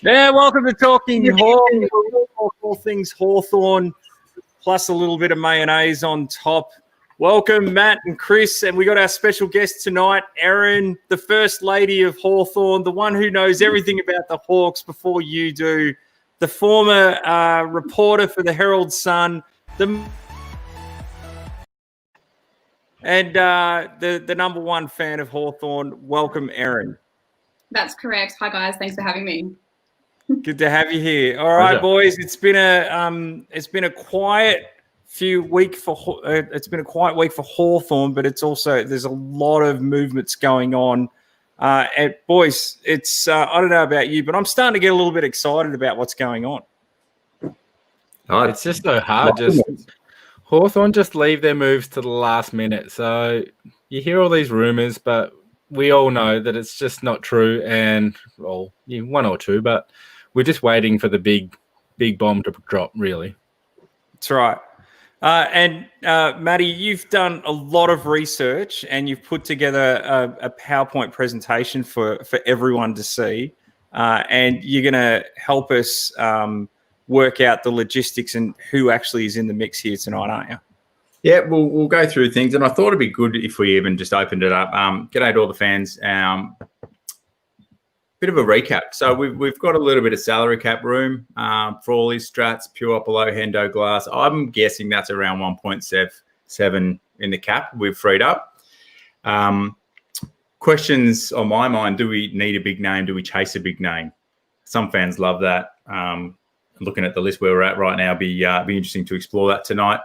Yeah, welcome to Talking Hawk. All things Hawthorn, plus a little bit of mayonnaise on top. Welcome, Matt and Chris, and we got our special guest tonight, Erin, the First Lady of Hawthorn, the one who knows everything about the Hawks before you do, the former reporter for the Herald Sun, and the number one fan of Hawthorn. Welcome, Erin. That's correct. Hi, guys. Thanks for having me. Good to have you here. All right, boys. It's been a quiet week for Hawthorn, but it's also there's a lot of movements going on. And boys, it's I don't know about you, but I'm starting to get a little bit excited about what's going on. It's just so hard. Hawthorn just leave their moves to the last minute. So you hear all these rumours, but we all know that it's just not true. And one or two, but we're just waiting for the big bomb to drop, really. That's right. And Maddie, you've done a lot of research and you've put together a PowerPoint presentation for everyone to see. And you're going to help us work out the logistics and who actually is in the mix here tonight, aren't you? Yeah, we'll go through things. And I thought it'd be good if we even just opened it up. G'day to all the fans. Bit of a recap. So we've got a little bit of salary cap room for all these strats, pure below Hendo glass. I'm guessing that's around 1.7 in the cap we've freed up. Questions on my mind: do we need a big name? Do we chase a big name? Some fans love that. Looking at the list where we're at right now, be interesting to explore that tonight.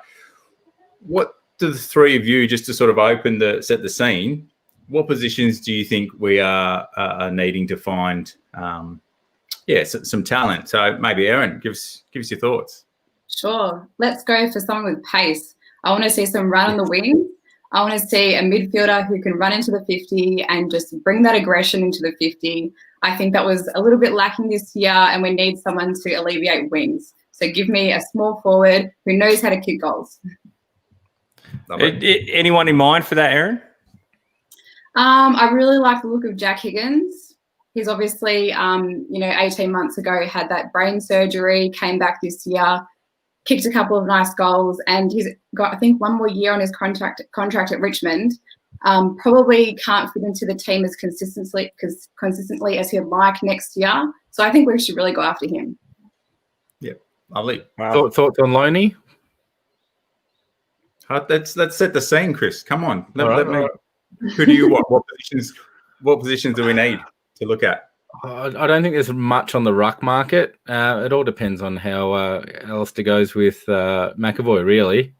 What do the three of you, just to sort of set the scene? What positions do you think we are needing to find? Some talent. So maybe Erin, give us your thoughts. Sure. Let's go for someone with pace. I want to see some run on the wing. I want to see a midfielder who can run into the 50 and just bring that aggression into the 50. I think that was a little bit lacking this year, and we need someone to alleviate wings. So give me a small forward who knows how to kick goals. Anyone in mind for that, Erin? I really like the look of Jack Higgins. He's obviously, 18 months ago had that brain surgery, came back this year, kicked a couple of nice goals, and he's got, I think, one more year on his contract at Richmond. Probably can't fit into the team as consistently as he'd like next year. So I think we should really go after him. Yeah, lovely. Wow. Thoughts on Lonie? Let's set the scene, Chris. Come on. Let me. Who do you want? What positions do we need to look at? I don't think there's much on the ruck market. It all depends on how Alistair goes with McAvoy, really.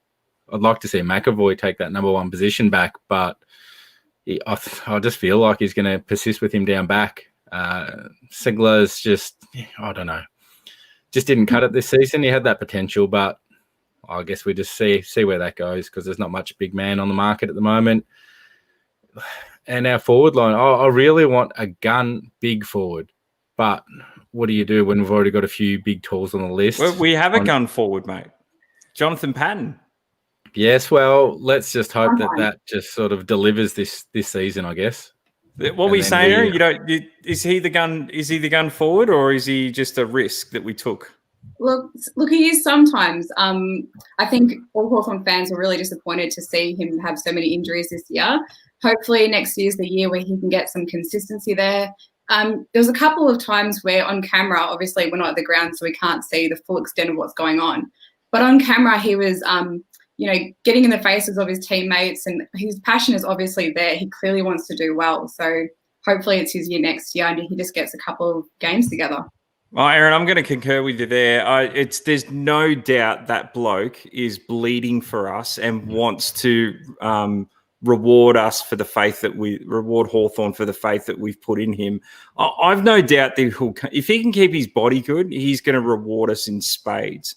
I'd like to see McAvoy take that number one position back, but I just feel like he's going to persist with him down back. Sigler's just, I don't know, just didn't cut it this season. He had that potential, but I guess we just see where that goes because there's not much big man on the market at the moment. And our forward line, I really want a gun big forward. But what do you do when we've already got a few big tools on the list? Well, we have a gun forward, mate. Jonathan Patton. Yes, well, let's just hope that just sort of delivers this season, I guess. What were you saying, Aaron? Is he the gun forward, or is he just a risk that we took? Look, he is sometimes. I think all Hawthorn fans were really disappointed to see him have so many injuries this year. Hopefully next year's the year where he can get some consistency there. There was a couple of times where on camera, obviously we're not at the ground, so we can't see the full extent of what's going on. But on camera, he was, getting in the faces of his teammates, and his passion is obviously there. He clearly wants to do well. So hopefully it's his year next year and he just gets a couple of games together. Oh, Erin, I'm going to concur with you there. There's no doubt that bloke is bleeding for us and wants to reward us for the faith that reward Hawthorn for the faith that we've put in him. I've no doubt that if he can keep his body good, he's going to reward us in spades.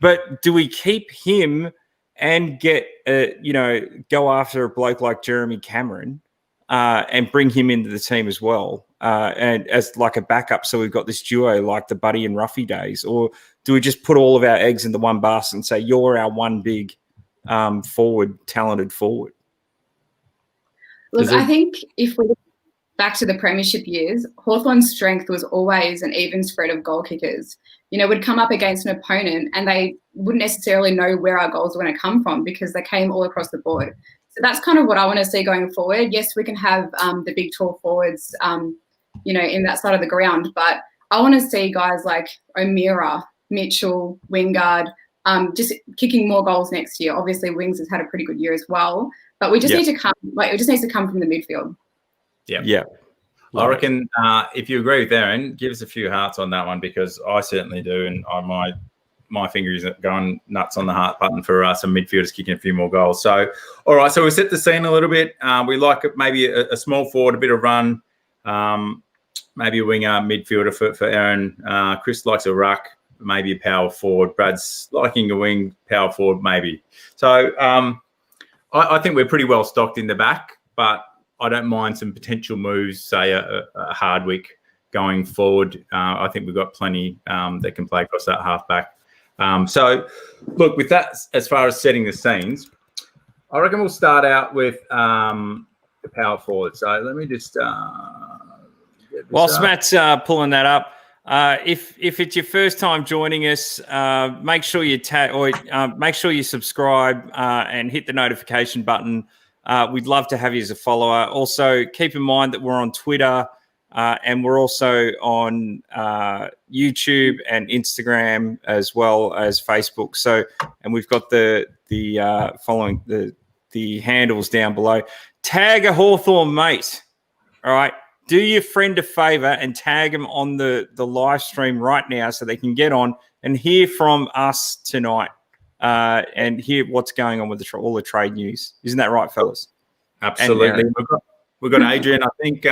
But do we keep him and go after a bloke like Jeremy Cameron and bring him into the team as well? And as like a backup, so we've got this duo like the Buddy and Ruffy days, or do we just put all of our eggs into one basket and say you're our one big talented forward? Look, I think if we back to the premiership years, Hawthorn's strength was always an even spread of goal kickers. You know, we'd come up against an opponent and they wouldn't necessarily know where our goals were going to come from because they came all across the board. So that's kind of what I want to see going forward. Yes, we can have the big tall forwards, you know, in that side of the ground, but I want to see guys like O'Meara, Mitchell, Wingard, just kicking more goals next year. Obviously, Wings has had a pretty good year as well, but we just need to come. Like, it just needs to come from the midfield. Yeah. I reckon if you agree with Erin, give us a few hearts on that one because I certainly do, and my finger is going nuts on the heart button for some midfielders kicking a few more goals. So, all right, so we set the scene a little bit. We like maybe a small forward, a bit of run, maybe a winger, midfielder for Erin. Chris likes a ruck, maybe a power forward. Brad's liking a wing, power forward, maybe. So I think we're pretty well stocked in the back, but I don't mind some potential moves, say a Hardwick going forward. I think we've got plenty that can play across that halfback. So, look, with that, as far as setting the scenes, I reckon we'll start out with the power forward. So let me just whilst Matt's pulling that up, if it's your first time joining us, make sure you make sure you subscribe and hit the notification button. We'd love to have you as a follower. Also, keep in mind that we're on Twitter and we're also on YouTube and Instagram as well as Facebook. So, and we've got the following the handles down below. Tag a Hawthorn mate. All right. Do your friend a favour and tag them on the live stream right now so they can get on and hear from us tonight and hear what's going on with all the trade news. Isn't that right, fellas? Absolutely. We've got Adrian, I think,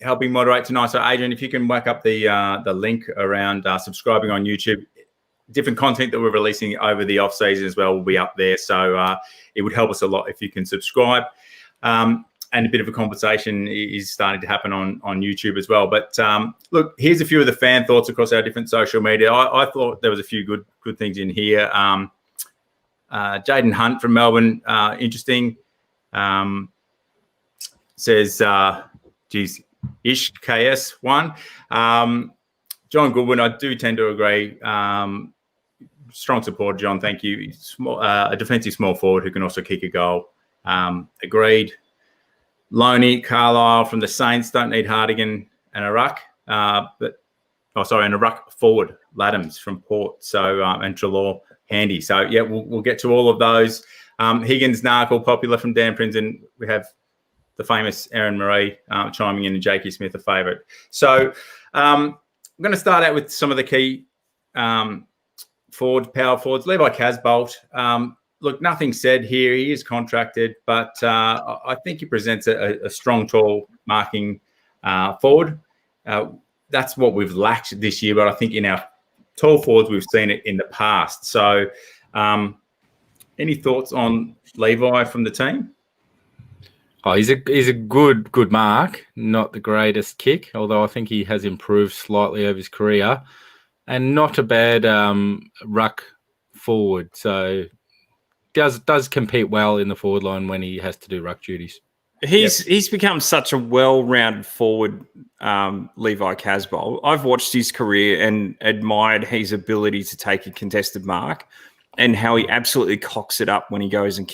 helping moderate tonight. So, Adrian, if you can whack up the link around subscribing on YouTube, different content that we're releasing over the off-season as well will be up there. So it would help us a lot if you can subscribe. And a bit of a conversation is starting to happen on YouTube as well. But look, here's a few of the fan thoughts across our different social media. I thought there was a few good things in here. Jaden Hunt from Melbourne, interesting. Says, Ish KS1. John Goodwin, I do tend to agree. Strong support, John. Thank you. A defensive small forward who can also kick a goal. Agreed. Lonie, Carlisle from the Saints don't need Hartigan and a ruck, and a ruck forward. Laddams from Port, so and Treloar handy. So yeah, we'll get to all of those. Higgins, Narkle, popular from Dan Prince, and we have the famous Erin Marie chiming in, and Jakey Smith a favourite. So I'm going to start out with some of the key power forwards. Levi Casboult. Look, nothing said here. He is contracted, but I think he presents a strong, tall marking forward. That's what we've lacked this year, but I think in our tall forwards, we've seen it in the past. So any thoughts on Levi from the team? Oh, he's a good mark, not the greatest kick, although I think he has improved slightly over his career, and not a bad ruck forward. So does compete well in the forward line when he has to do ruck duties. He's become such a well-rounded forward, Levi Casboult. I've watched his career and admired his ability to take a contested mark and how he absolutely cocks it up when he goes and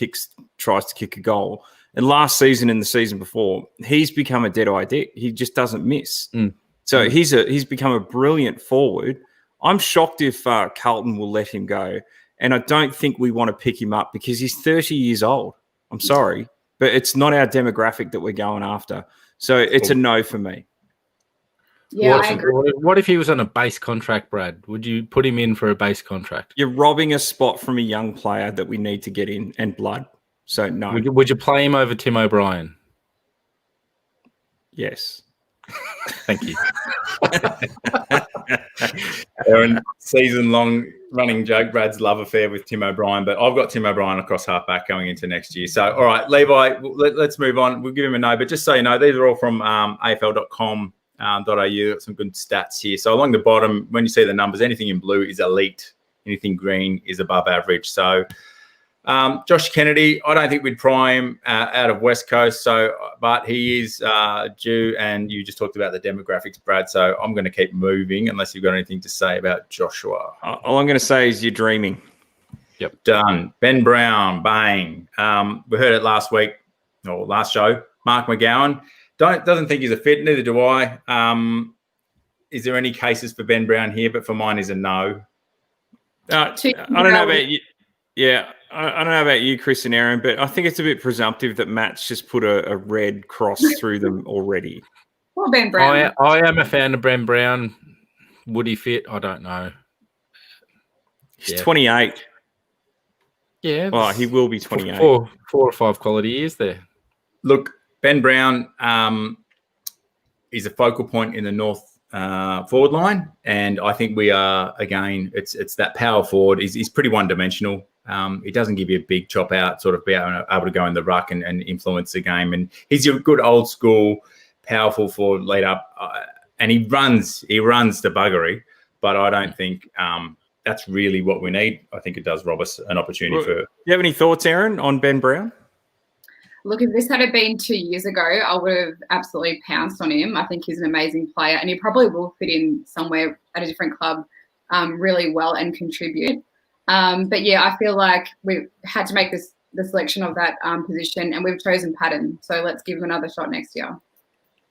tries to kick a goal. And last season and the season before, he's become a dead-eye dick. He just doesn't miss. So he's become a brilliant forward. I'm shocked if Carlton will let him go. And I don't think we want to pick him up because he's 30 years old. I'm sorry, but it's not our demographic that we're going after. So it's a no for me. Yeah, I agree. What if he was on a base contract, Brad? Would you put him in for a base contract? You're robbing a spot from a young player that we need to get in and blood. So no. Would you play him over Tim O'Brien? Yes. Thank you. Erin, season-long running joke, Brad's love affair with Tim O'Brien, but I've got Tim O'Brien across halfback going into next year. So, all right, Levi, let's move on. We'll give him a no, but just so you know, these are all from afl.com.au. Got some good stats here. So along the bottom, when you see the numbers, anything in blue is elite. Anything green is above average. So Josh Kennedy, I don't think we'd pry him out of West Coast, but he is due, and you just talked about the demographics, Brad, so I'm going to keep moving unless you've got anything to say about Joshua. All I'm going to say is you're dreaming. Yep. Done. Ben Brown, bang. We heard it last week, or last show. Mark McGowan doesn't think he's a fit, neither do I. Is there any cases for Ben Brown here? But for mine is a no. I don't know about you. Yeah, I don't know about you, Chris and Erin, but I think it's a bit presumptive that Matt's just put a red cross through them already. Well, Ben Brown. I am a fan of Ben Brown. Would he fit? I don't know. He's 28. Yeah. Well, he will be 28. 4 or 5 quality years there. Look, Ben Brown is a focal point in the North forward line, and I think we are, again, it's that power forward. He's pretty one-dimensional. He doesn't give you a big chop out, sort of be able to go in the ruck and influence the game. And he's a good old school, powerful forward lead up, and he runs to buggery. But I don't think that's really what we need. I think it does rob us an opportunity for. Do you have any thoughts, Erin, on Ben Brown? Look, if this had been 2 years ago, I would have absolutely pounced on him. I think he's an amazing player, and he probably will fit in somewhere at a different club really well and contribute. But yeah, I feel like we had to make the selection of that position, and we've chosen Patton. So let's give him another shot next year.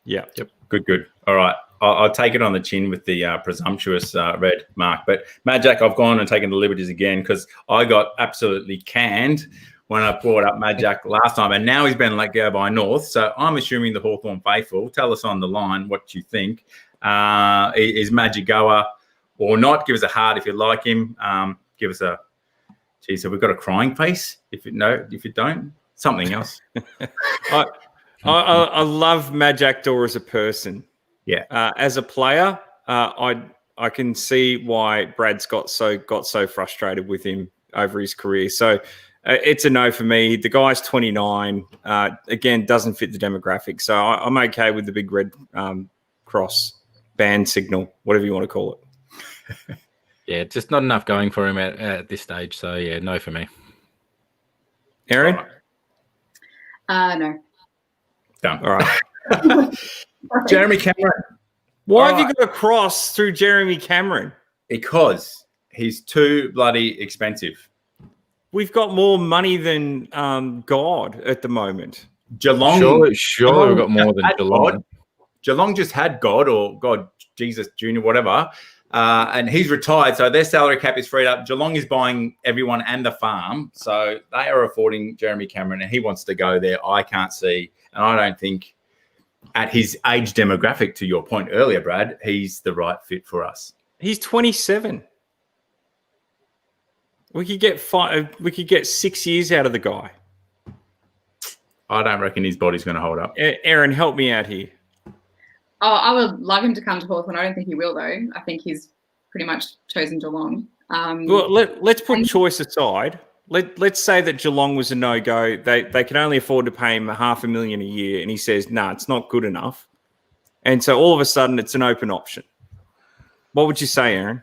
Yeah. Yep. Good. All right. I'll take it on the chin with the presumptuous red mark. But Majak, I've gone and taken the liberties again because I got absolutely canned when I brought up Majak last time, and now he's been let go by North. So I'm assuming the Hawthorn faithful. Tell us on the line what you think. Is Majak goer or not? Give us a heart if you like him. Give us a, geez, have we got a crying face? If you don't, something else. I love Majak Daw as a person. Yeah. As a player, I can see why Brad's got so frustrated with him over his career. So it's a no for me. The guy's 29. Again, doesn't fit the demographic. So I'm okay with the big red cross, ban signal, whatever you want to call it. Yeah, just not enough going for him at this stage. So, yeah, no for me. Erin? No. Done. All right. Jeremy Cameron. Why have you got a cross through Jeremy Cameron? Because he's too bloody expensive. We've got more money than God at the moment. Geelong. Surely we've got more than Geelong. God. Geelong just had God or God, Jesus Jr., whatever. And he's retired, so their salary cap is freed up. Geelong is buying everyone and the farm, so they are affording Jeremy Cameron, and he wants to go there. I can't see, and I don't think at his age demographic, to your point earlier, Brad, he's the right fit for us. He's 27. We could get 6 years out of the guy. I don't reckon his body's going to hold up. Erin, help me out here. Oh, I would love him to come to Hawthorn. I don't think he will, though. I think he's pretty much chosen Geelong. Well, let's put choice aside. Let's say that Geelong was a no-go. They can only afford to pay him $500,000 a year, and he says, "No, it's not good enough." And so all of a sudden, it's an open option. What would you say, Erin?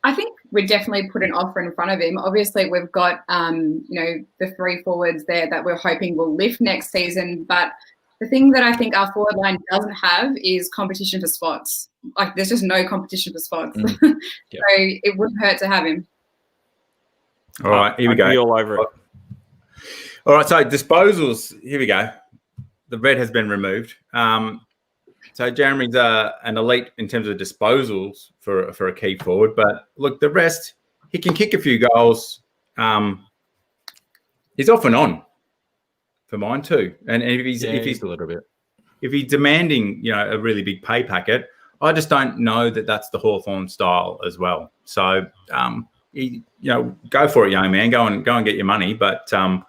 I think we'd definitely put an offer in front of him. Obviously, we've got the 3 forwards there that we're hoping will lift next season, but the thing that I think our forward line doesn't have is competition for spots. Like, there's just no competition for spots. Yep. So it wouldn't hurt to have him. All right, here we go. I'd be all over it. All right, so disposals. Here we go. The red has been removed. So Jeremy's an elite in terms of disposals for a key forward. But look, the rest, he can kick a few goals. He's off and on for mine too. And if he's a little bit, if he's demanding, a really big pay packet, I just don't know that that's the Hawthorn style as well. So go for it, young man. Go and get your money. But I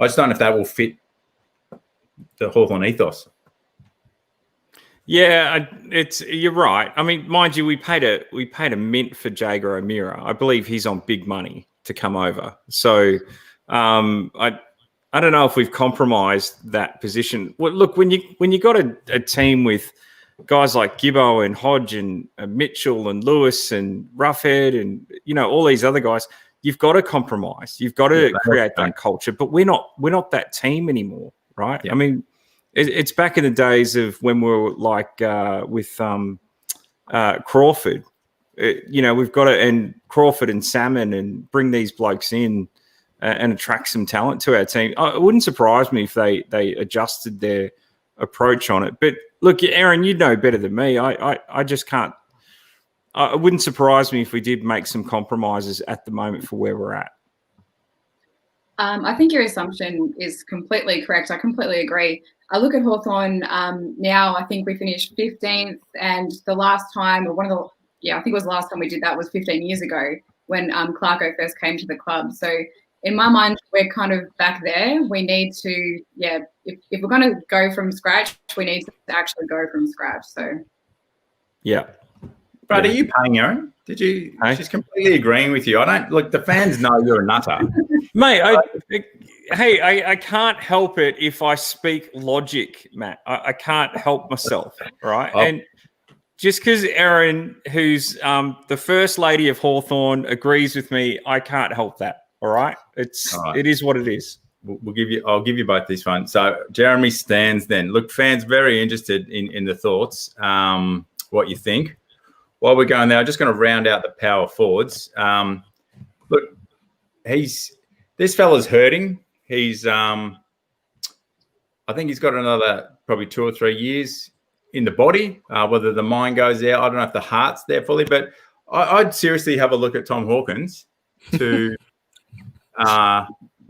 just don't know if that will fit the Hawthorn ethos. Yeah, you're right. I mean, mind you, we paid a mint for Jager O'Meara. I believe he's on big money to come over. So I don't know if we've compromised that position. Well, look, when you got a team with guys like Gibbo and Hodge and Mitchell and Lewis and Roughhead and all these other guys, you've got to compromise. You've got to create that culture. But we're not that team anymore, right? Yeah. I mean, it's back in the days of when we were like with Crawford. We've got to, and Crawford and Salmon, and bring these blokes in and attract some talent to our team. It wouldn't surprise me if they adjusted their approach on it. But look, Erin, you know better than me. I just can't. It wouldn't surprise me if we did make some compromises at the moment for where we're at. I think your assumption is completely correct. I completely agree. I look at Hawthorn now. I think we finished 15th, and the last time, or I think it was the last time we did that was 15 years ago when Clarko first came to the club. So in my mind, we're kind of back there. We need to, if we're going to go from scratch, we need to actually go from scratch. So, yeah. Brad, are you paying Erin? Did you? She's completely agreeing with you. I don't look. The fans know you're a nutter, mate. I can't help it if I speak logic, Matt. I can't help myself, right? Oh. And just because Erin, who's the first lady of Hawthorn, agrees with me, I can't help that. All right, it is what it is. I'll give you both this one. So Jeremy stands. Then look, fans very interested in the thoughts. What you think? While we're going there, I'm just going to round out the power forwards. Look, this fella's hurting. He's I think he's got another probably 2 or 3 years in the body. Whether the mind goes there, I don't know if the heart's there fully. But I'd seriously have a look at Tom Hawkins to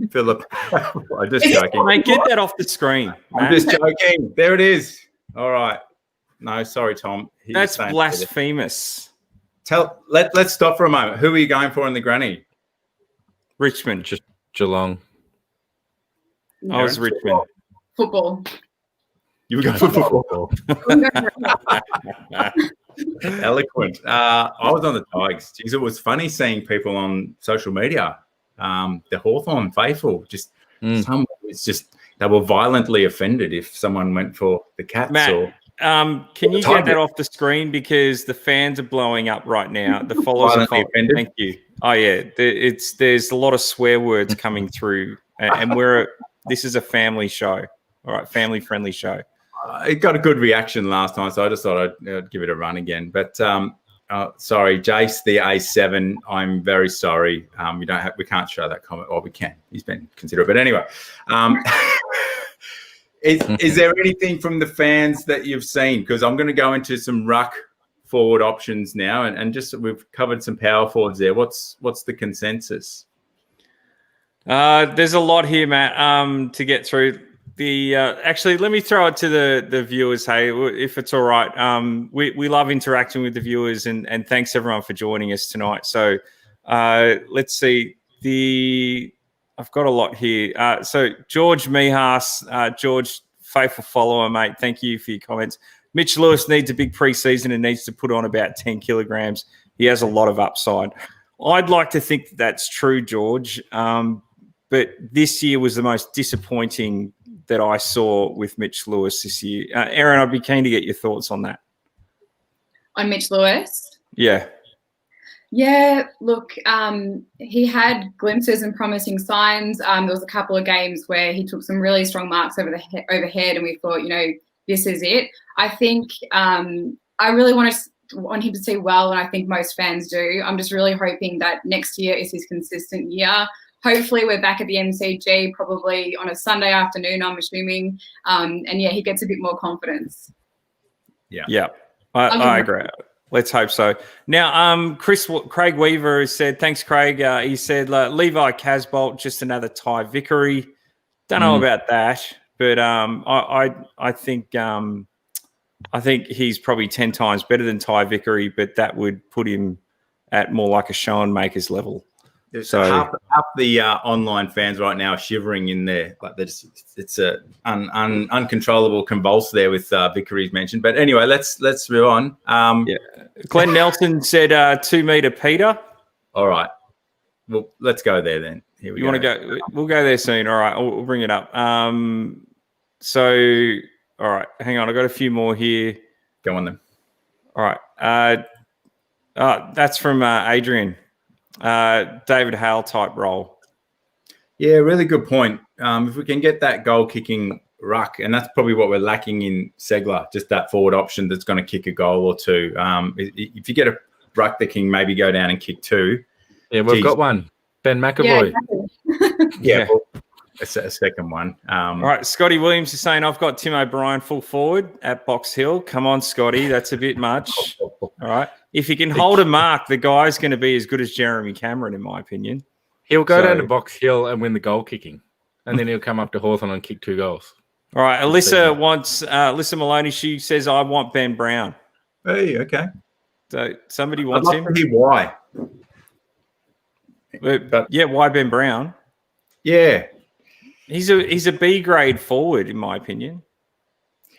fill up. I'm just joking. Mate, get that off the screen. I'm just joking. There it is. All right. No, sorry, Tom. That's blasphemous. Let's stop for a moment. Who are you going for in the granny? Richmond. Just Geelong. I was Richmond. Football. You were going for football. Eloquent. I was on the Tigers. Jeez, it was funny seeing people on social media. The Hawthorn faithful, they were violently offended if someone went for the Cats. Matt, can you get that off the screen, because the fans are blowing up right now. The followers are offended. Thank you. Oh yeah, there's a lot of swear words coming through, and this is a family show. All right, family friendly show. It got a good reaction last time, so I just thought I'd give it a run again. But sorry, Jace the A7. I'm very sorry. We can't show that comment. Well, we can. He's been considerate, but anyway. Is there anything from the fans that you've seen? Because I'm going to go into some ruck forward options now, and just we've covered some power forwards there. What's the consensus? There's a lot here, Matt, to get through. Actually, let me throw it to the viewers. Hey, if it's all right. We love interacting with the viewers, and thanks everyone for joining us tonight. So let's see. I've got a lot here. So George Mihas, George, faithful follower, mate. Thank you for your comments. Mitch Lewis needs a big preseason and needs to put on about 10 kilograms. He has a lot of upside. I'd like to think that's true, George. But this year was the most disappointing that I saw with Mitch Lewis this year. Erin, I'd be keen to get your thoughts on that. On Mitch Lewis? Yeah. Yeah, look, he had glimpses and promising signs. There was a couple of games where he took some really strong marks overhead, and we thought, this is it. I think I really want him to see well, and I think most fans do. I'm just really hoping that next year is his consistent year. Hopefully we're back at the MCG probably on a Sunday afternoon, I'm assuming. He gets a bit more confidence. Yeah, I agree. Let's hope so. Now, Craig Weaver has said, thanks, Craig. He said, Levi Casboult, just another Ty Vickery. Don't know about that, but I think he's probably 10 times better than Ty Vickery, but that would put him at more like a Sean Makers level. So half the online fans right now are shivering in there. Like it's a uncontrollable convulse there with Vickery's mentioned. But anyway, let's move on. Glenn Nelson said 2 meter Peter. All right. Well, let's go there then. Here we go. You want to go? We'll go there soon. All right, we'll bring it up. So, all right, hang on. I got a few more here. Go on then. All right. That's from Adrian. David Hale type role. Yeah, really good point. If we can get that goal-kicking ruck, and that's probably what we're lacking in Segler, just that forward option that's going to kick a goal or two. If you get a ruck that can maybe go down and kick two. Yeah, we've got one. Ben McAvoy. Yeah. Well, a second one. All right, Scotty Williams is saying, I've got Tim O'Brien full forward at Box Hill. Come on, Scotty, that's a bit much. All right. If he can hold a mark, the guy's going to be as good as Jeremy Cameron, in my opinion. He'll go down to Box Hill and win the goal kicking, and then he'll come up to Hawthorn and kick 2 goals. All right, Alyssa Maloney, she says, I want Ben Brown. Hey, okay. So somebody wants him. I'd love to hear why. But why Ben Brown? Yeah. He's a B grade forward, in my opinion.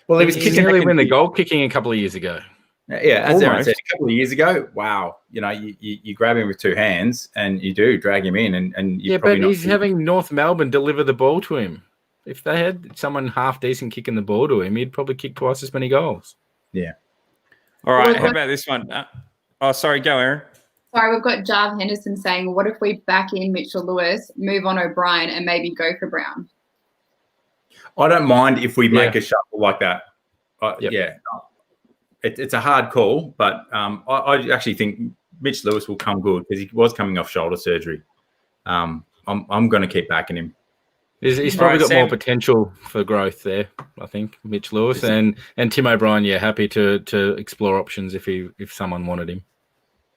Well, he nearly win the goal kicking a couple of years ago. Yeah, as Erin said, a couple of years ago, wow, you grab him with 2 hands and you do drag him in, and but he's having North Melbourne deliver the ball to him. If they had someone half decent kicking the ball to him, he'd probably kick twice as many goals. Yeah. All right, how about this one? Sorry, go, Erin. Sorry, we've got Jarv Henderson saying, what if we back in Mitchell Lewis, move on O'Brien, and maybe go for Brown? I don't mind if we make a shuffle like that. Yeah. It's a hard call, but I actually think Mitch Lewis will come good because he was coming off shoulder surgery. I'm going to keep backing him. He's probably got more potential for growth there, I think, Mitch Lewis. And Tim O'Brien, happy to explore options if someone wanted him.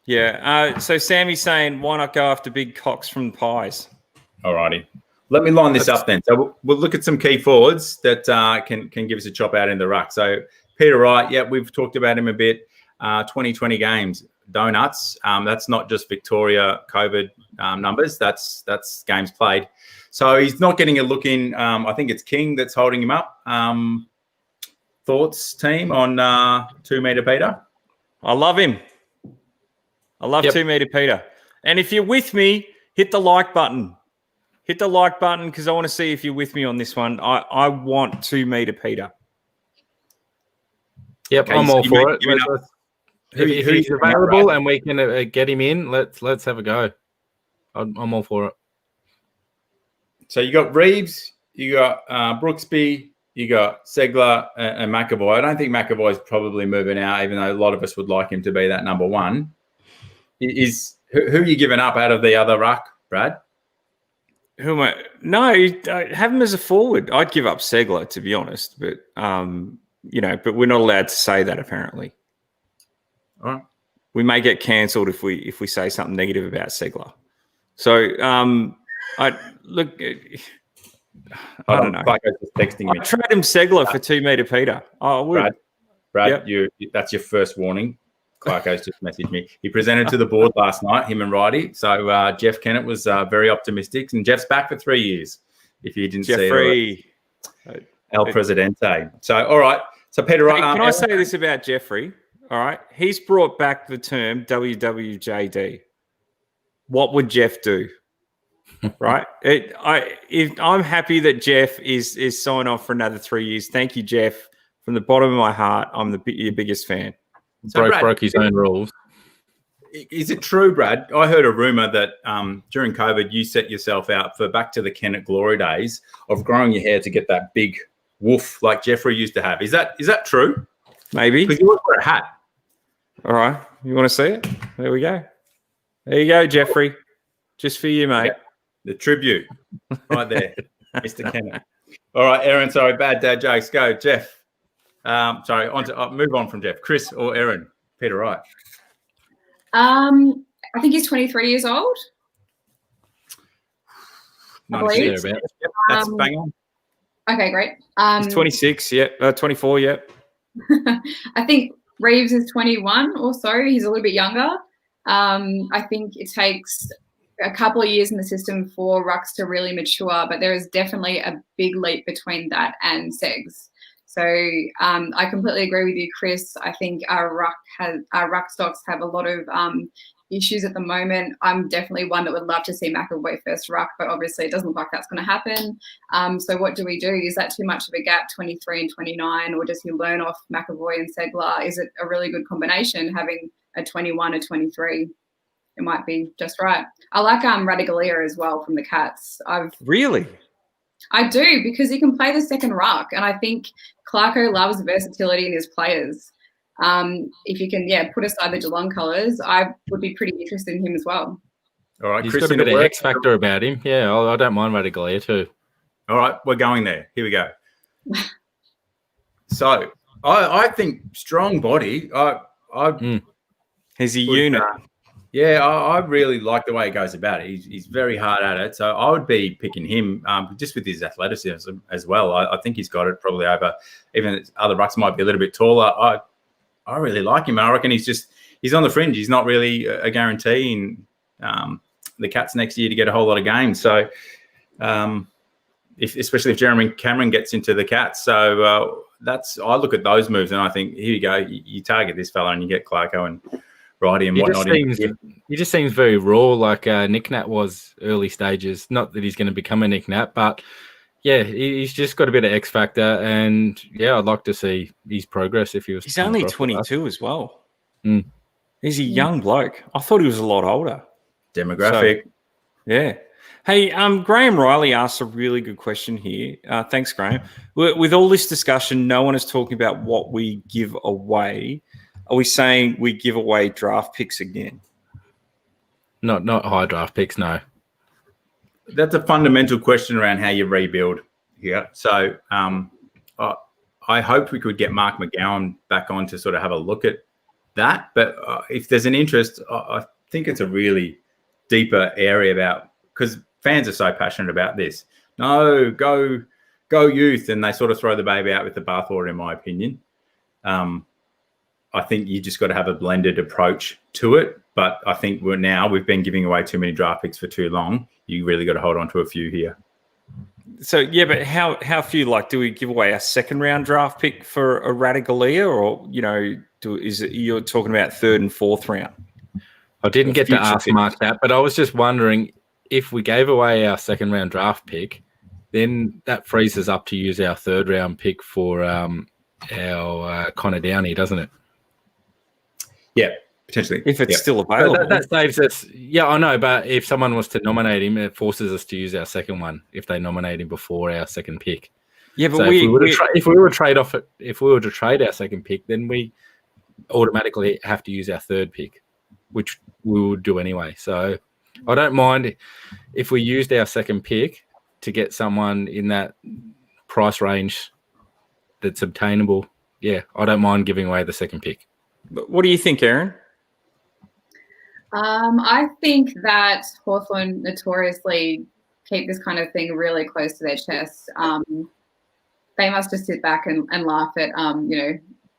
Yeah. So Sammy's saying, why not go after big cocks from the Pies? All righty. Let me line this up then. So we'll look at some key forwards that can give us a chop out in the ruck. So Peter Wright, we've talked about him a bit. 2020 games, donuts. That's not just Victoria COVID numbers. That's games played. So he's not getting a look in. I think it's King that's holding him up. Thoughts, team, on 2 metre Peter? I love him. I love 2 metre Peter. And if you're with me, hit the like button. Hit the like button because I want to see if you're with me on this one. I want 2 metre Peter. Yep, okay, I'm all for it. If he's available and we can get him in, let's have a go. I'm all for it. So you got Reeves, you got Brooksby, you got Segler and McAvoy. I don't think McAvoy's probably moving out, even though a lot of us would like him to be that number 1. Who are you giving up out of the other ruck, Brad? Who am I? No, have him as a forward. I'd give up Segler, to be honest, but but we're not allowed to say that apparently. All right. We may get cancelled if we say something negative about Segler. So I don't know. Just texting me. I'd trade him Segler for 2 metre Peter. I would. Brad, that's your first warning. Clarko's just messaged me. He presented to the board last night, him and Wrighty. So Jeff Kennett was very optimistic, and Jeff's back for 3 years. If you didn't see it, El Presidente. So all right. So Peter, can I say this about Jeffrey? All right, he's brought back the term WWJD. What would Jeff do? Right? I'm happy that Jeff is signed off for another 3 years. Thank you, Jeff. From the bottom of my heart, I'm your biggest fan. So broke his own rules. Is it true, Brad? I heard a rumor that during COVID, you set yourself out for back to the Kennett glory days of growing your hair to get that big woof like Jeffrey used to have. Is that true? Maybe. Because you always wear a hat. All right. You want to see it? There we go. There you go, Jeffrey. Just for you, mate. Yeah. The tribute right there, Mr. Kennett. All right, Erin, sorry, bad dad jokes. Go, Jeff. Move on from Jeff. Chris or Erin? Peter Wright. I think he's 23 years old. That's bang on. Okay, great. He's 26, 24, yep. I think Reeves is 21 or so. He's a little bit younger. I think it takes a couple of years in the system for rucks to really mature, but there is definitely a big leap between that and Segs. So I completely agree with you, Chris. I think our ruck stocks have a lot of issues at the moment. I'm definitely one that would love to see McAvoy first ruck, but obviously it doesn't look like that's going to happen. So what do we do? Is that too much of a gap, 23 and 29, or does he learn off McAvoy and Segler? Is it a really good combination having a 21 or 23? it might be just right. I like Ratugolea as well from the Cats. Really? I do, because he can play the second ruck, and I think Clarko loves versatility in his players. If you can, put aside the Geelong colours, I would be pretty interested in him as well. All right, he's Chris, got a bit of X factor about him. Yeah, I don't mind Ratugolea too. All right, we're going there. Here we go. So I think strong body. He's a unit. I really like the way he goes about it. He's very hard at it. So I would be picking him just with his athleticism as well. I think he's got it probably over. Even other rucks might be a little bit taller. I really like him. I reckon he's on the fringe. He's not really a guarantee in the Cats next year to get a whole lot of games. So especially if Jeremy Cameron gets into the Cats. So I look at those moves and I think, here you go. You target this fella and you get Clarko and Righty and whatnot. He just seems very raw, like Nick Nat was early stages. Not that he's going to become a Nick Nat, but yeah, he's just got a bit of X factor, and I'd like to see his progress if he was. He's only 22 as well. Mm. He's a young bloke. I thought he was a lot older. Demographic. So, yeah. Hey, Graham Riley asked a really good question here. Thanks, Graham. With all this discussion, no one is talking about what we give away. Are we saying we give away draft picks again? Not high draft picks, no. That's a fundamental question around how you rebuild. Yeah. So I hoped we could get Mark McGowan back on to sort of have a look at that. But if there's an interest, I think it's a really deeper area because fans are so passionate about this. No, go youth, and they sort of throw the baby out with the bathwater, in my opinion. I think you just got to have a blended approach to it. But I think we've been giving away too many draft picks for too long. You really got to hold on to a few here. So, but how few? Like, do we give away a second round draft pick for a Ratugolea, or you're talking about third and fourth round? I didn't get to ask Mark that, but I was just wondering if we gave away our second round draft pick, then that frees us up to use our third round pick for our Connor Downey, doesn't it? Yeah, potentially. If it's still available. That saves us. Yeah, I know, but if someone was to nominate him, it forces us to use our second one if they nominate him before our second pick. Yeah, but so if we were to trade our second pick, then we automatically have to use our third pick, which we would do anyway. So I don't mind if we used our second pick to get someone in that price range that's obtainable. Yeah, I don't mind giving away the second pick. But what do you think, Erin? I think that Hawthorn notoriously keep this kind of thing really close to their chests. They must just sit back and laugh at,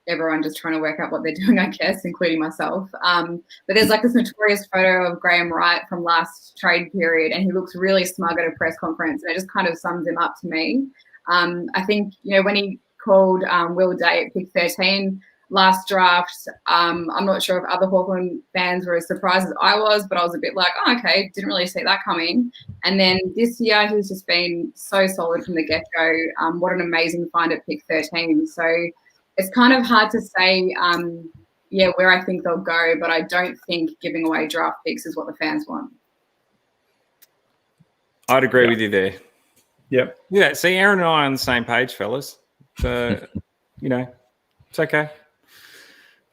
everyone just trying to work out what they're doing, I guess, including myself. But there's like this notorious photo of Graham Wright from last trade period, and he looks really smug at a press conference, and it just kind of sums him up to me. I think, when he called Will Day at pick 13 last draft, I'm not sure if other Hawthorn fans were as surprised as I was, but I was a bit like, oh, okay, didn't really see that coming. And then this year, he's just been so solid from the get-go. What an amazing find at pick 13. So it's kind of hard to say, where I think they'll go, but I don't think giving away draft picks is what the fans want. I'd agree with you there. Yep. Yeah, see, Erin and I are on the same page, fellas. So, it's okay.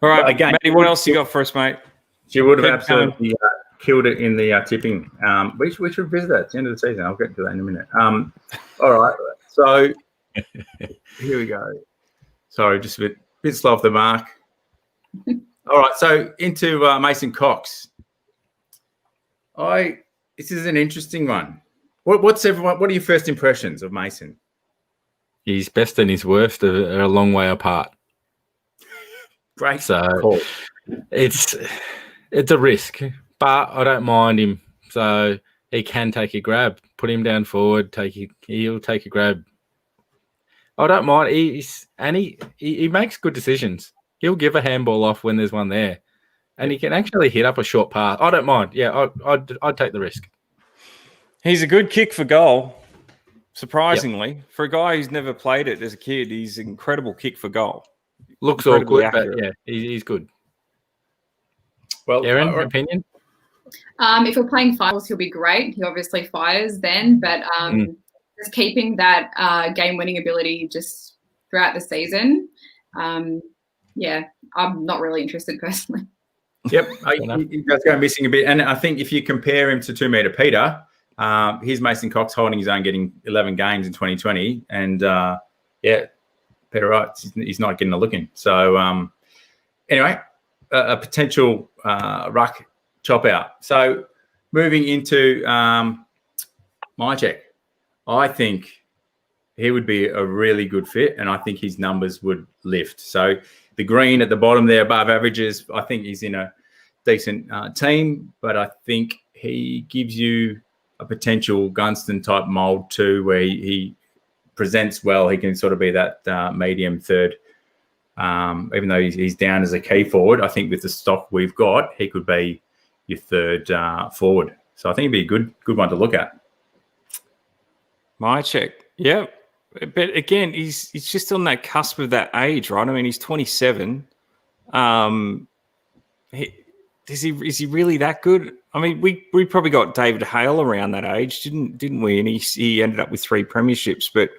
All right, again, Matty, what else you got for us, mate? She would have absolutely killed it in the tipping. We should visit that at the end of the season. I'll get to that in a minute. All right, so here we go. Sorry, just a bit slow off the mark. All right, so into Mason Cox. This is an interesting one. What are your first impressions of Mason? His best and his worst are a long way apart. Great. So call. It's a risk, but I don't mind him. So he can take a grab, put him down forward, he'll take a grab. I don't mind. He makes good decisions. He'll give a handball off when there's one there, and he can actually hit up a short pass. I don't mind. Yeah, I'd take the risk. He's a good kick for goal. Surprisingly, for a guy who's never played it as a kid, he's an incredible kick for goal. Looks awkward, but yeah, he's good. Well, Erin, opinion? If we're playing finals, he'll be great. He obviously fires then, but just keeping that game-winning ability just throughout the season, yeah, I'm not really interested personally. Yep, he does go missing a bit. And I think if you compare him to 2 metre Peter, here's Mason Cox holding his own, getting 11 games in 2020. And, Peter Wright, he's not getting a look in. So, anyway, a potential ruck chop out. So, moving into Mihocek, I think he would be a really good fit, and I think his numbers would lift. So, the green at the bottom there, above averages, I think he's in a decent team, but I think he gives you a potential Gunston-type mould too, where he presents well. He can sort of be that medium third, even though he's down as a key forward. I think with the stock we've got, he could be your third forward. So I think it'd be a good one to look at. Mihocek, yeah. But again, he's just on that cusp of that age, right? I mean, he's 27. Is he really that good? I mean, we probably got David Hale around that age, didn't we? And he ended up with 3 premierships, but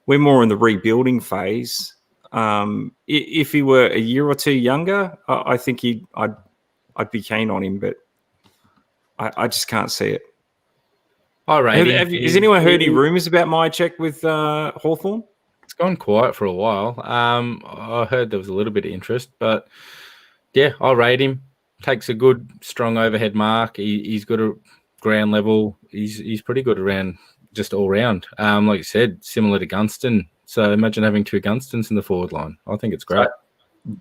we're more in the rebuilding phase. If he were a year or 2 younger, I think I'd be keen on him, but I just can't see it. All right. Has anyone heard any rumours about Mihocek with Hawthorn? It's gone quiet for a while. I heard there was a little bit of interest, but yeah, I'll rate him. Takes a good, strong overhead mark. He's good at ground level. He's pretty good around, just all round. Like you said, similar to Gunston. So imagine having 2 Gunstons in the forward line. I think it's great.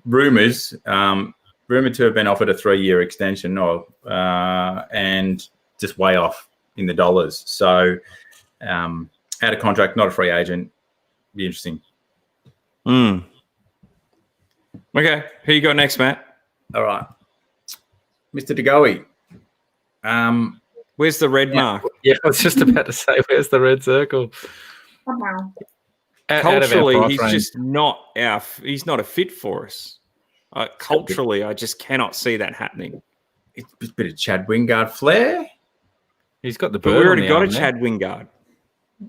Rumours, rumoured to have been offered a 3-year extension, and just way off in the dollars. So out of contract, not a free agent. Be interesting. Okay, who you got next, Matt? All right. Mr. DeGoey. Where's the red mark? Yeah, I was just about to say, where's the red circle? Culturally, he's just not he's not a fit for us. Culturally, I just cannot see that happening. It's a bit of Chad Wingard flair. He's got the bird. But we already got a Chad Wingard.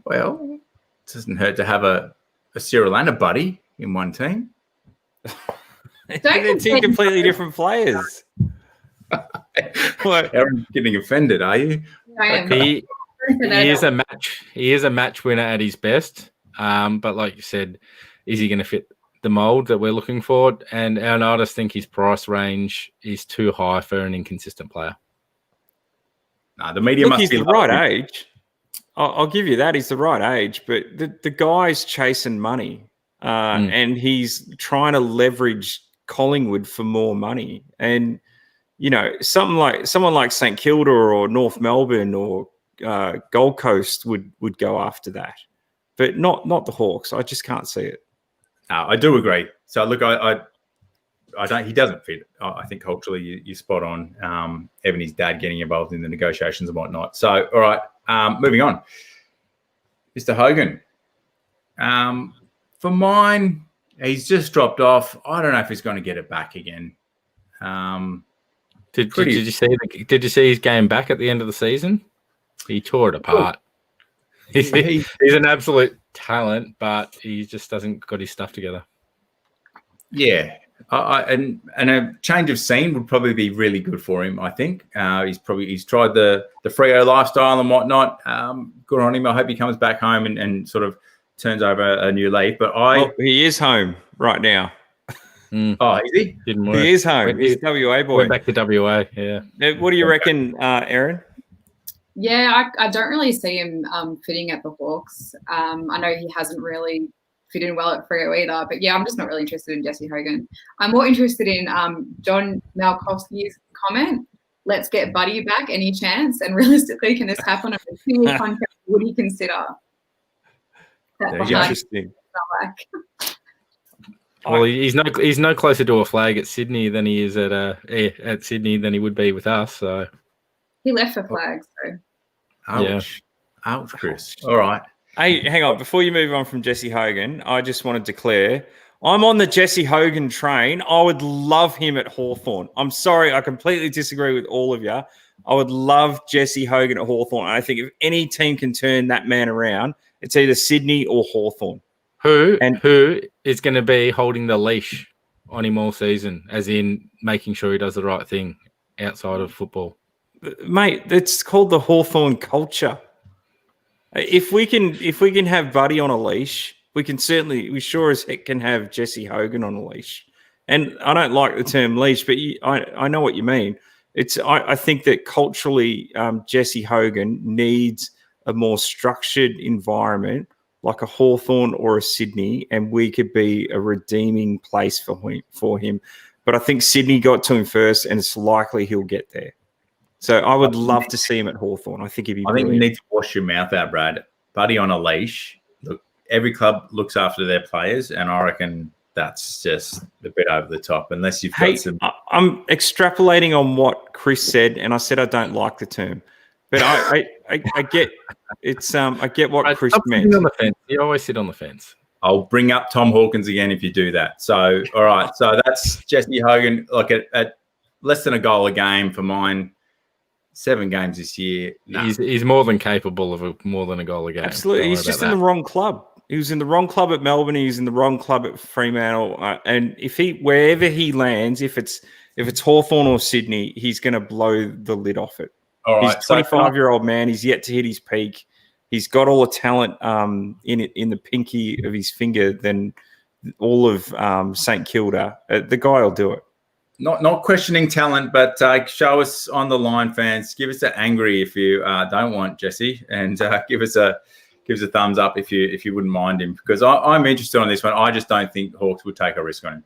Well, it doesn't hurt to have a Cyril and a Buddy in one team. They're 2 completely different players. Erin's getting offended, are you? I am. He is a match. He is a match winner at his best. But like you said, is he going to fit the mold that we're looking for? And I just think his price range is too high for an inconsistent player. No, the media must he's be the right age. I'll give you that. He's the right age, but the guy's chasing money, and he's trying to leverage Collingwood for more money. And you know, someone like St Kilda or North Melbourne or Gold Coast would go after that, but not the Hawks. I just can't see it. I do agree. So look, I don't. He doesn't fit. I think culturally you're spot on. Even his dad getting involved in the negotiations and whatnot. So all right, moving on. Mr. Hogan. For mine, he's just dropped off. I don't know if he's going to get it back again. Did you see his game back at the end of the season? He tore it apart. He's an absolute talent, but he just doesn't got his stuff together. Yeah. And a change of scene would probably be really good for him, I think. He's tried the Freo lifestyle and whatnot. Good on him. I hope he comes back home and sort of turns over a new leaf. But he is home right now. Oh, is he? Didn't work. He is home. He's WA boy. Went back to WA, yeah. What do you reckon, Erin? Yeah, I don't really see him fitting at the Hawks. I know he hasn't really fit in well at Freo either, but yeah, I'm just not really interested in Jesse Hogan. I'm more interested in John Malkowski's comment. Let's get Buddy back any chance, and realistically, can this happen? A 2-year contract, would he consider that? Interesting. Well, he's no closer to a flag at Sydney than he is at Sydney than he would be with us. So he left for flags. So ouch, ouch, Chris. All right. Hey, hang on. Before you move on from Jesse Hogan, I just want to declare I'm on the Jesse Hogan train. I would love him at Hawthorn. I'm sorry, I completely disagree with all of you. I would love Jesse Hogan at Hawthorn. I think if any team can turn that man around, it's either Sydney or Hawthorn. Who is going to be holding the leash on him all season, as in making sure he does the right thing outside of football? Mate, it's called the Hawthorn culture. If we can have Buddy on a leash, we sure as heck can have Jesse Hogan on a leash. And I don't like the term leash, but I know what you mean. I think that culturally, Jesse Hogan needs a more structured environment like a Hawthorn or a Sydney, and we could be a redeeming place for him. But I think Sydney got to him first, and it's likely he'll get there. So I would love to see him at Hawthorn. I think he'd be brilliant. You need to wash your mouth out, Brad. Buddy on a leash. Look, every club looks after their players, and I reckon that's just a bit over the top. Unless you've got some. I'm extrapolating on what Chris said, and I said I don't like the term, but I get it's I get what Chris meant. On the fence. You always sit on the fence. I'll bring up Tom Hawkins again if you do that. So all right, so that's Jesse Hogan. Like at less than a goal a game for mine. 7 games this year. Nah. He's more than capable of more than a goal a game. Absolutely. He's just in the wrong club. He was in the wrong club at Melbourne. He was in the wrong club at Fremantle. And wherever he lands, if it's Hawthorn or Sydney, he's going to blow the lid off it. All right. He's a 25-year-old man. He's yet to hit his peak. He's got all the talent in the pinky of his finger than all of St Kilda. The guy will do it. Not questioning talent, but show us on the line, fans. Give us an angry if you don't want Jesse, and give us a thumbs up if you wouldn't mind him, because I'm interested on this one. I just don't think Hawks would take a risk on him.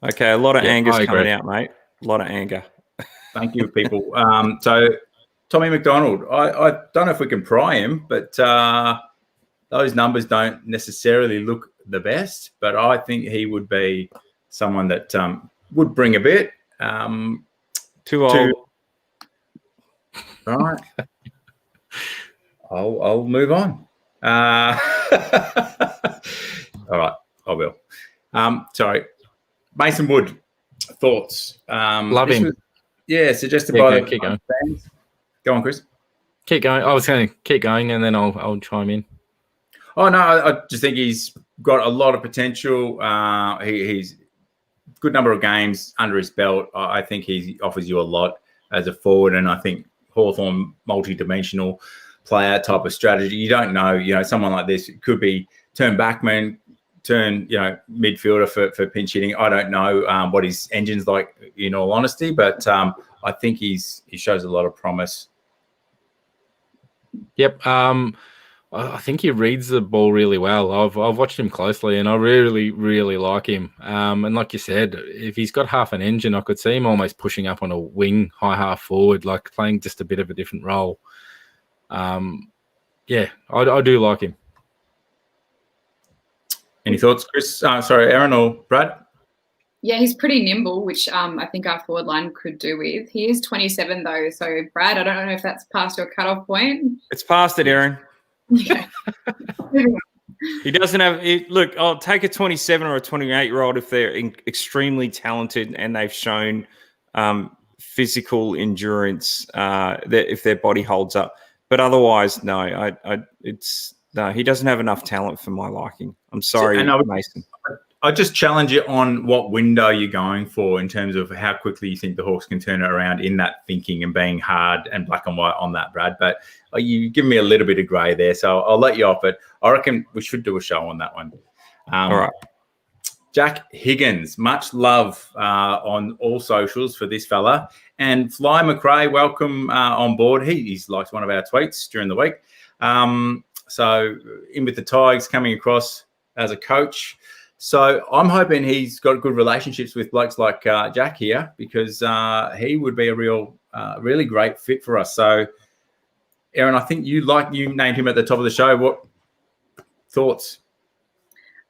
Okay, a lot of anger's coming out, mate. A lot of anger. Thank you, people. So Tommy McDonald, I don't know if we can pry him, but those numbers don't necessarily look the best. But I think he would be someone that would bring a bit. Too old. Right. I'll move on. All right, I will. Sorry. Mason Wood, thoughts? Love him. Suggested by keep going. Fans. Go on, Chris. Keep going. I was going to keep going, and then I'll chime in. Oh, no, I just think he's got a lot of potential. He's good number of games under his belt. I think he offers you a lot as a forward, and I think Hawthorn multi-dimensional player type of strategy. You don't know, someone like this could be turn backman, turn, midfielder for pinch hitting. I don't know what his engine's like, in all honesty, but I think he shows a lot of promise. Yep. I think he reads the ball really well. I've watched him closely, and I really, really like him. And like you said, if he's got half an engine, I could see him almost pushing up on a wing, high half forward, like playing just a bit of a different role. I do like him. Any thoughts, Chris? Sorry, Erin or Brad? Yeah, he's pretty nimble, which I think our forward line could do with. He is 27 though, so Brad, I don't know if that's past your cutoff point. It's past it, Erin. Okay. He doesn't have – look, I'll take a 27 or a 28-year-old if they're extremely talented and they've shown physical endurance if their body holds up. But otherwise, no, he doesn't have enough talent for my liking. I'm sorry, Mason. I just challenge you on what window you're going for in terms of how quickly you think the Hawks can turn it around in that thinking and being hard and black and white on that, Brad. But you give me a little bit of grey there, so I'll let you off it. I reckon we should do a show on that one. All right. Jack Higgins, much love on all socials for this fella. And Fly McRae, welcome on board. He's liked one of our tweets during the week. So in with the Tigers, coming across as a coach. So I'm hoping he's got good relationships with blokes like Jack here, because he would be a really great fit for us. So, Erin, I think you named him at the top of the show. What thoughts?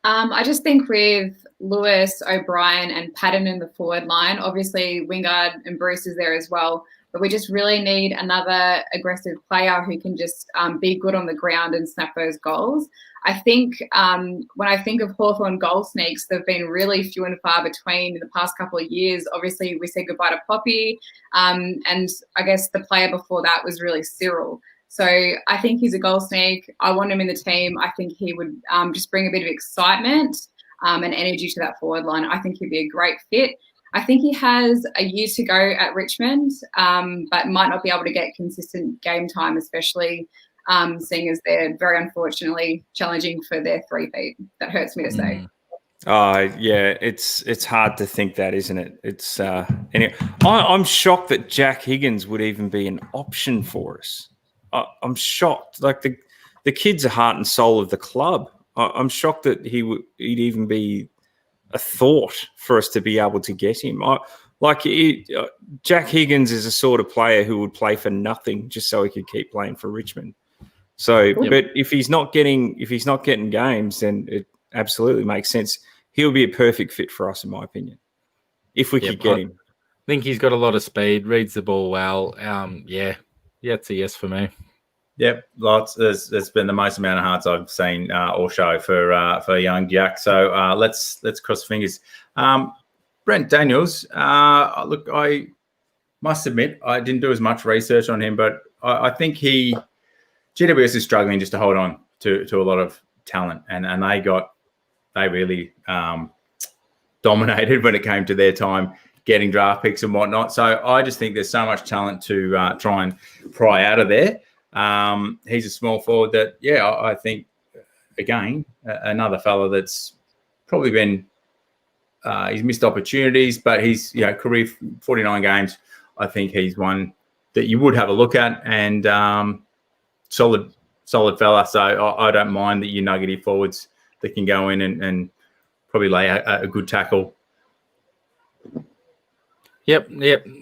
I just think with Lewis, O'Brien and Patton in the forward line, obviously Wingard and Bruce is there as well. but we just really need another aggressive player who can just be good on the ground and snap those goals. I think when I think of Hawthorn goal sneaks, they've been really few and far between in the past couple of years. Obviously, we said goodbye to Poppy, and I guess the player before that was really Cyril. So I think he's a goal sneak. I want him in the team. I think he would just bring a bit of excitement and energy to that forward line. I think he'd be a great fit. I think he has a year to go at Richmond, but might not be able to get consistent game time, especially seeing as they're very unfortunately challenging for their 3-peat. That hurts me to say. Oh, yeah, it's hard to think that, isn't it? It's anyway, I'm shocked that Jack Higgins would even be an option for us. I'm shocked. Like the kid's the heart and soul of the club. I'm shocked that he'd even be a thought for us to be able to get him. Jack Higgins is a sort of player who would play for nothing just so he could keep playing for Richmond. So, but if he's not getting games, then it absolutely makes sense. He'll be a perfect fit for us, in my opinion, if we could get him. I think he's got a lot of speed, reads the ball well. It's a yes for me. Yep, lots. There's been the most amount of hearts I've seen all show for young Jack. So let's cross fingers. Brent Daniels. Look, I must admit I didn't do as much research on him, but I think GWS is struggling just to hold on to a lot of talent, and they really dominated when it came to their time getting draft picks and whatnot. So I just think there's so much talent to try and pry out of there. He's a small forward that, I think, again, another fella that's probably been he's missed opportunities, but he's career 49 games. I think he's one that you would have a look at, and solid fella. So I don't mind that you nuggety forwards that can go in and probably lay a good tackle. Yep.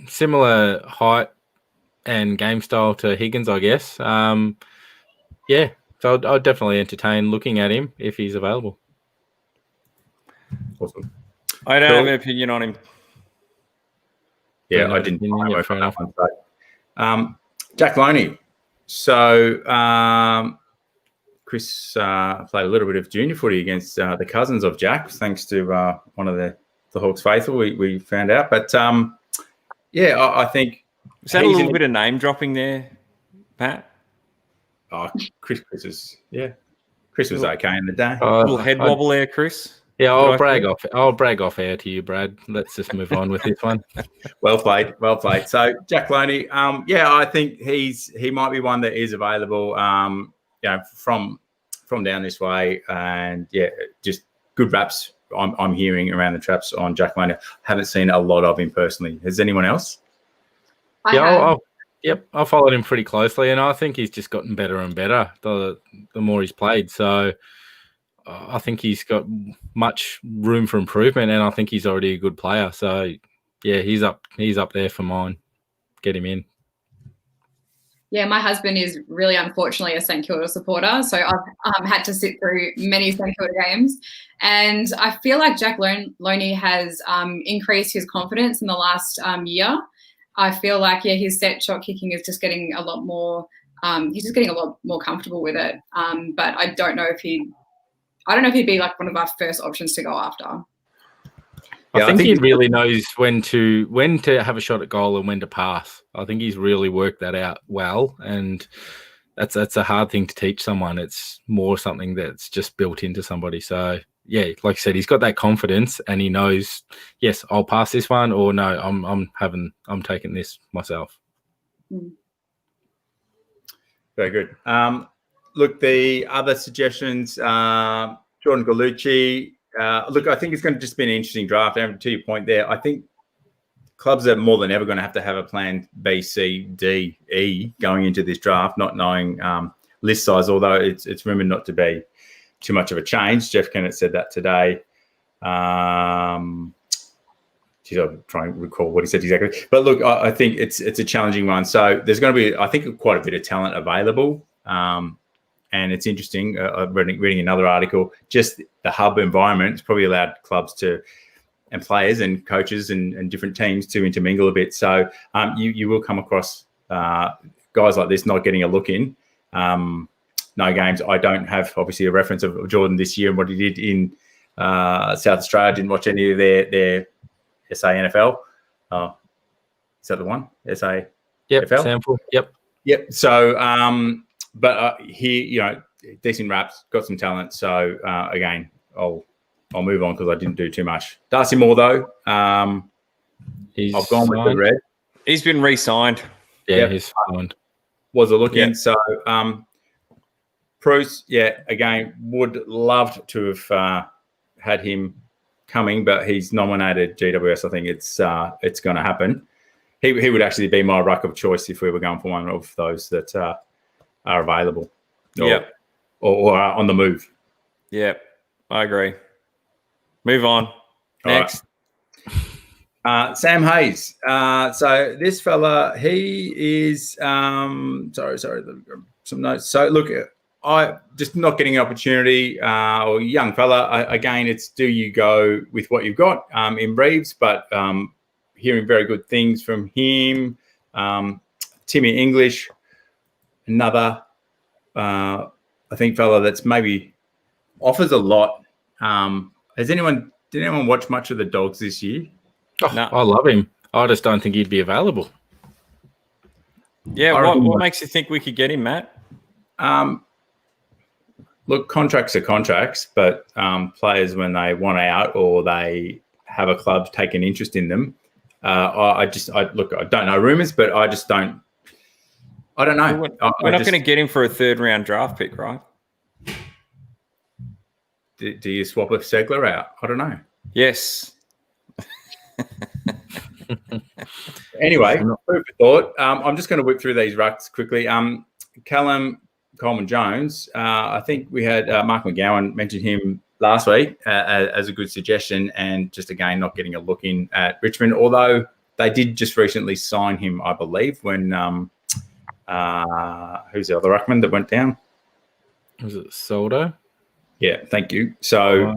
Similar height and game style to Higgins, I guess. So I'd definitely entertain looking at him if he's available. Awesome. I don't have an opinion on him. Yeah, I didn't. Fair enough. Jack Lonie. So Chris played a little bit of junior footy against the cousins of Jack, thanks to one of the Hawks faithful. We found out, but I think is that a little bit of name dropping there, Pat? Oh, Chris was okay in the day. A little head wobble there, Chris. Yeah, I'll brag off air to you, Brad. Let's just move on with this one. Well played. So Jack Lonie, I think he might be one that is available. From down this way, and just good raps. I'm hearing around the traps on Jack Lonie. Haven't seen a lot of him personally. Has anyone else? I followed him pretty closely, and I think he's just gotten better and better the more he's played. So I think he's got much room for improvement, and I think he's already a good player. So he's up there for mine. Get him in. Yeah, my husband is really unfortunately a St Kilda supporter, so I've had to sit through many St Kilda games, and I feel like Jack Lonie has increased his confidence in the last year. I feel like his set shot kicking is just getting a lot more. He's just getting a lot more comfortable with it. But I don't know if he'd be like one of our first options to go after. I think he really knows when to have a shot at goal and when to pass. I think he's really worked that out well, and that's a hard thing to teach someone. It's more something that's just built into somebody. So like I said, he's got that confidence, and he knows, yes, I'll pass this one, or no, I'm taking this myself. Very good. Look, the other suggestions, Jordan Gallucci. Look, I think it's going to just be an interesting draft. And to your point there, I think clubs are more than ever going to have a plan B, C, D, E going into this draft, not knowing list size, although it's rumoured not to be too much of a change. Jeff Kennett said that today. I'm trying to recall what he said exactly. But look, I think it's a challenging one. So there's going to be, I think, quite a bit of talent available. And it's interesting, reading another article, just the hub environment has probably allowed clubs to players and coaches and different teams to intermingle a bit. So you will come across guys like this not getting a look in. No games. I don't have obviously a reference of Jordan this year and what he did in South Australia. I didn't watch any of their SA NFL. Is that the one? SA NFL? Sample. Yep. So, but he, decent raps, got some talent. So again, I'll move on because I didn't do too much. Darcy Moore though, I've gone with the red. He's been re-signed. Yeah, he's signed. Was a look in. So Bruce, again, would love to have had him coming, but he's nominated GWS. I think it's going to happen. He would actually be my ruck of choice if we were going for one of those that are available or are on the move. Yep, I agree. Move on. Next. Sam Hayes. So this fella, he is sorry, some notes. So look, I just not getting an opportunity or young fella. Again, it's do you go with what you've got in Reeves, but hearing very good things from him. Timmy English, another I think fella that's maybe offers a lot. Did anyone watch much of the Dogs this year? Oh, no. I love him. I just don't think he'd be available. Yeah, what makes you think we could get him, Matt? Look, contracts are contracts, but players when they want out or they have a club take an interest in them, I don't know rumours, but I just don't. I don't know. We're not going to get him for a third-round draft pick, right? Do you swap a Segler out? I don't know. Yes. Anyway, food for thought. I'm just going to whip through these rucks quickly. Callum Coleman-Jones, I think we had Mark McGowan mention him last week as a good suggestion, and just again not getting a look in at Richmond, although they did just recently sign him, I believe, when who's the other ruckman that went down? Was it Soldo? Yeah, thank you. So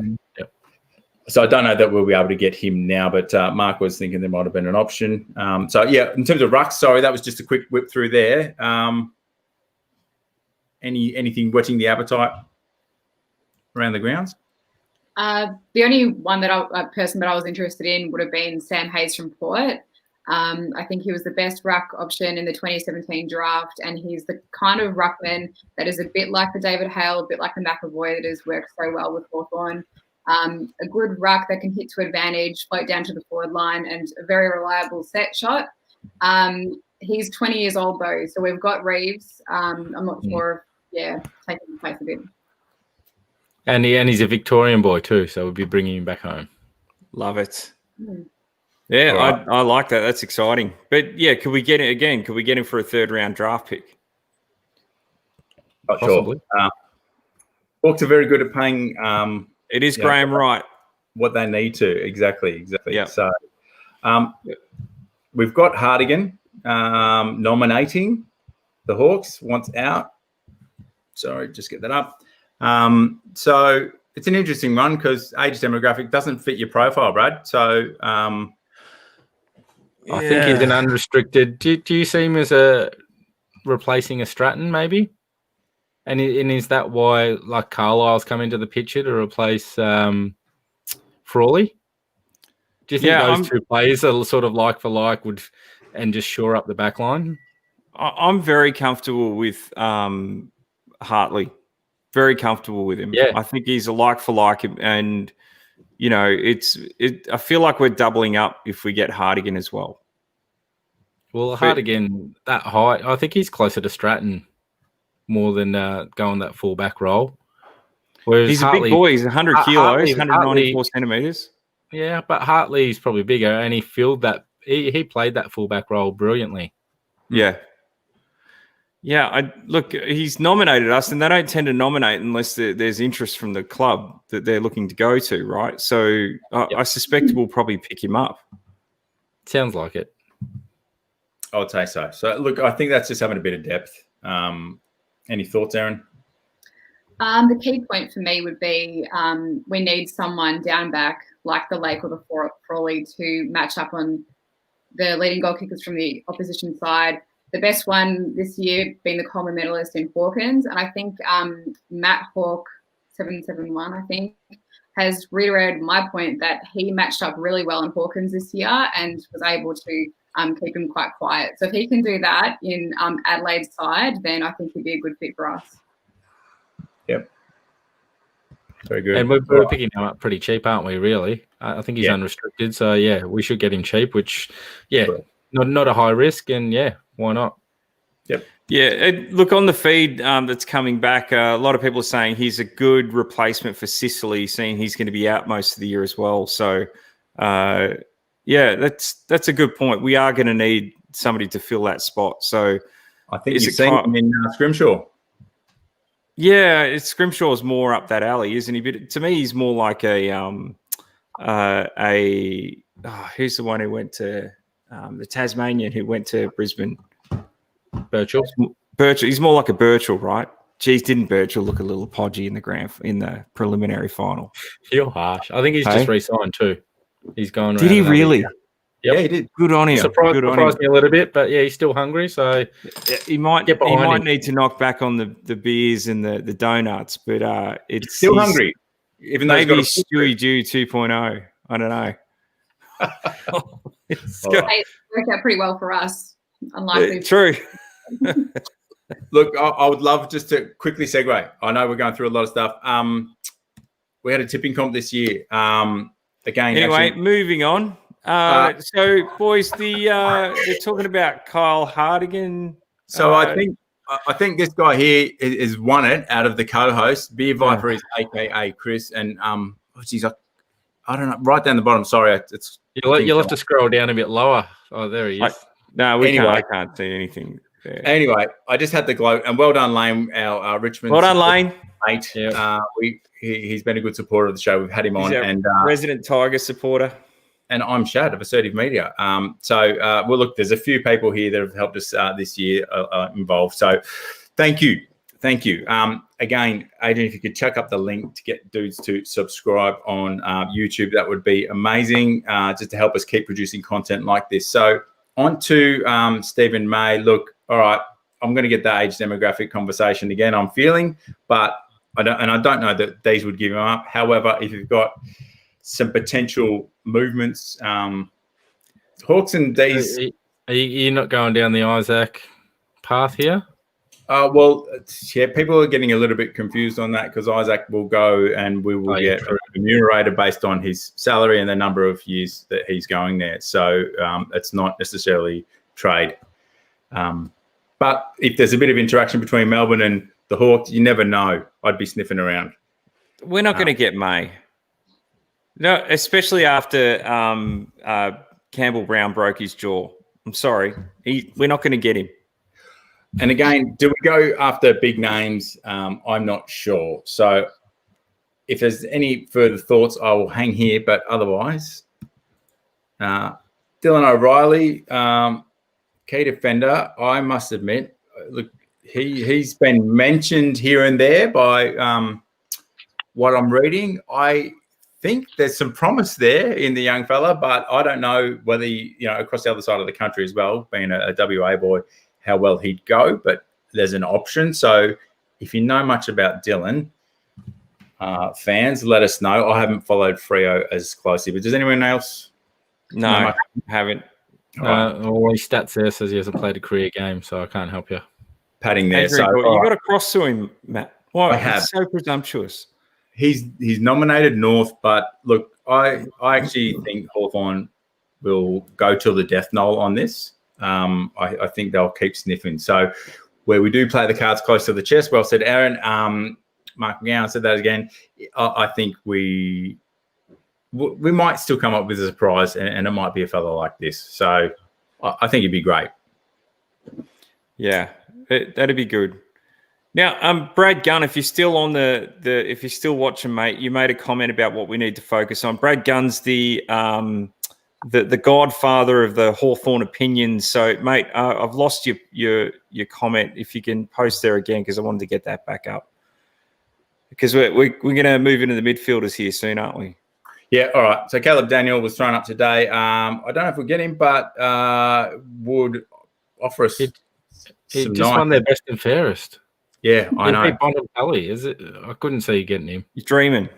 So I don't know that we'll be able to get him now, but Mark was thinking there might have been an option. In terms of rucks, sorry, that was just a quick whip through there. Anything whetting the appetite around the grounds? The only one person that I was interested in would have been Sam Hayes from Port. I think he was the best ruck option in the 2017 draft, and he's the kind of ruckman that is a bit like the David Hale, a bit like the McAvoy that has worked so well with Hawthorn. A good ruck that can hit to advantage, float down to the forward line, and a very reliable set shot. He's 20 years old, though, so we've got Reeves. I'm not sure if, taking the place of him. And he's a Victorian boy too, so we'll be bringing him back home. Love it. Yeah, right. I like that. That's exciting. But, could we get it again? Could we get him for a third-round draft pick? Not Possibly. Sure. Hawks are very good at paying it is Graham Wright. What they need to. Exactly. Yep. So we've got Hartigan nominating the Hawks, wants out. Sorry, just get that up. So it's an interesting one because age demographic doesn't fit your profile, Brad. So I think he's an unrestricted. Do you see him as replacing a Stratton maybe? And is that why like Carlisle's come into the picture to replace Frawley? Do you think those two players are sort of like for like and just shore up the back line? I'm very comfortable with Hartley. Very comfortable with him. Yeah. I think he's a like for like, and I feel like we're doubling up if we get Hartigan as well. Well, Hartigan that height, I think he's closer to Stratton more than going that full-back role. Whereas he's Hartley, a big boy. He's 100 kilos, 194 centimetres. Yeah, but Hartley's probably bigger, and he filled that. He played that full-back role brilliantly. Yeah. Yeah, look, he's nominated us, and they don't tend to nominate unless there's interest from the club that they're looking to go to, right? So I suspect we'll probably pick him up. Sounds like it. I would say so. So, look, I think that's just having a bit of depth. Any thoughts, Erin? The key point for me would be we need someone down back like the Lake or the Frawley to match up on the leading goal kickers from the opposition side. The best one this year being the Coleman medalist in Hawkins. And I think Matt Hawk, 771, I think, has reiterated my point that he matched up really well in Hawkins this year and was able to keep him quite quiet. So if he can do that in Adelaide's side, then I think he'd be a good fit for us. Yep. Very good. And we're picking him up pretty cheap, aren't we, really? I think he's unrestricted. So, yeah, we should get him cheap, which, not a high risk. And, why not? Yep. Yeah, look, on the feed that's coming back, a lot of people are saying he's a good replacement for Sicily, seeing he's going to be out most of the year as well. So, that's a good point. We are going to need somebody to fill that spot. So I think you've seen him in Scrimshaw. Yeah, Scrimshaw's more up that alley, isn't he? But to me, he's more like who's the one who went to the Tasmanian who went to Brisbane? Birchall. He's more like a Birchall, right? Geez, didn't Birchall look a little podgy in the preliminary final? You're harsh. I think he's just re-signed too. He's going. Did he really? Yep. Yeah, he did. Good on him. Surprised me a little bit, but he's still hungry. So he might need to knock back on the beers and the donuts, but it's still hungry. Even though maybe he's got Stewie Jew 2.0. I don't know. It worked out pretty well for us. Unlikely. True. Look, I would love just to quickly segue. I know we're going through a lot of stuff. We had a tipping comp this year. Moving on. So, boys, they're talking about Kyle Hartigan. So I think this guy here is won it out of the co-host. Beer Viper is AKA Chris, and I don't know, right down the bottom. Sorry, you'll have to scroll down a bit lower. Oh, there he is. I can't see anything there. Anyway, I just had the gloat, and well done, Lane, our Richmond. Well done, Lane. Mate. Yep. He's been a good supporter of the show. We've had him on, and resident Tiger supporter. And I'm Shad of Assertive Media. Look, there's a few people here that have helped us this year involved. So thank you. Again, Aidan, if you could chuck up the link to get dudes to subscribe on YouTube, that would be amazing, just to help us keep producing content like this. So on to Stephen May. Look, all right, I'm going to get the age demographic conversation again, I'm feeling, but I don't know that these would give him up. However, if you've got some potential movements, Hawks and these. Are you not going down the Isaac path here? People are getting a little bit confused on that because Isaac will go and we will get remunerated based on his salary and the number of years that he's going there. So it's not necessarily trade. But if there's a bit of interaction between Melbourne and the Hawks, you never know. I'd be sniffing around. We're not going to get May. No, especially after Campbell Brown broke his jaw. I'm sorry. We're not going to get him. And again, do we go after big names? I'm not sure. So if there's any further thoughts, I will hang here. But otherwise, Dylan O'Reilly, key defender, I must admit, look, he's been mentioned here and there by what I'm reading. I think there's some promise there in the young fella, but I don't know whether across the other side of the country as well, being a WA boy, how well he'd go, but there's an option. So if you know much about Dylan, fans, let us know. I haven't followed Freo as closely, but does anyone else? No, I haven't. All his stats there says he hasn't played a career game, so I can't help you. Padding there. So you got to cross to him, Matt. Why? I have. So presumptuous. He's nominated North, but look, I actually think Hawthorn will go till the death knell on this. I think they'll keep sniffing. So where we do play the cards close to the chest, well said, Aaron. Mark McGowan said that again. I think we might still come up with a surprise, and it might be a fella like this. So I think it'd be great. Yeah, that'd be good. Now, Brad Gunn, if you're still on if you're still watching, mate, you made a comment about what we need to focus on. Brad Gunn's the godfather of the Hawthorn opinions. So, mate, I've lost your comment. If you can post there again, because I wanted to get that back up. Because we're going to move into the midfielders here soon, aren't we? Yeah, all right. So Caleb Daniel was thrown up today. I don't know if we'll get him, but would offer us He some just won their best and fairest. Yeah, I know. Kelly, is it? I couldn't see you getting him. You're dreaming.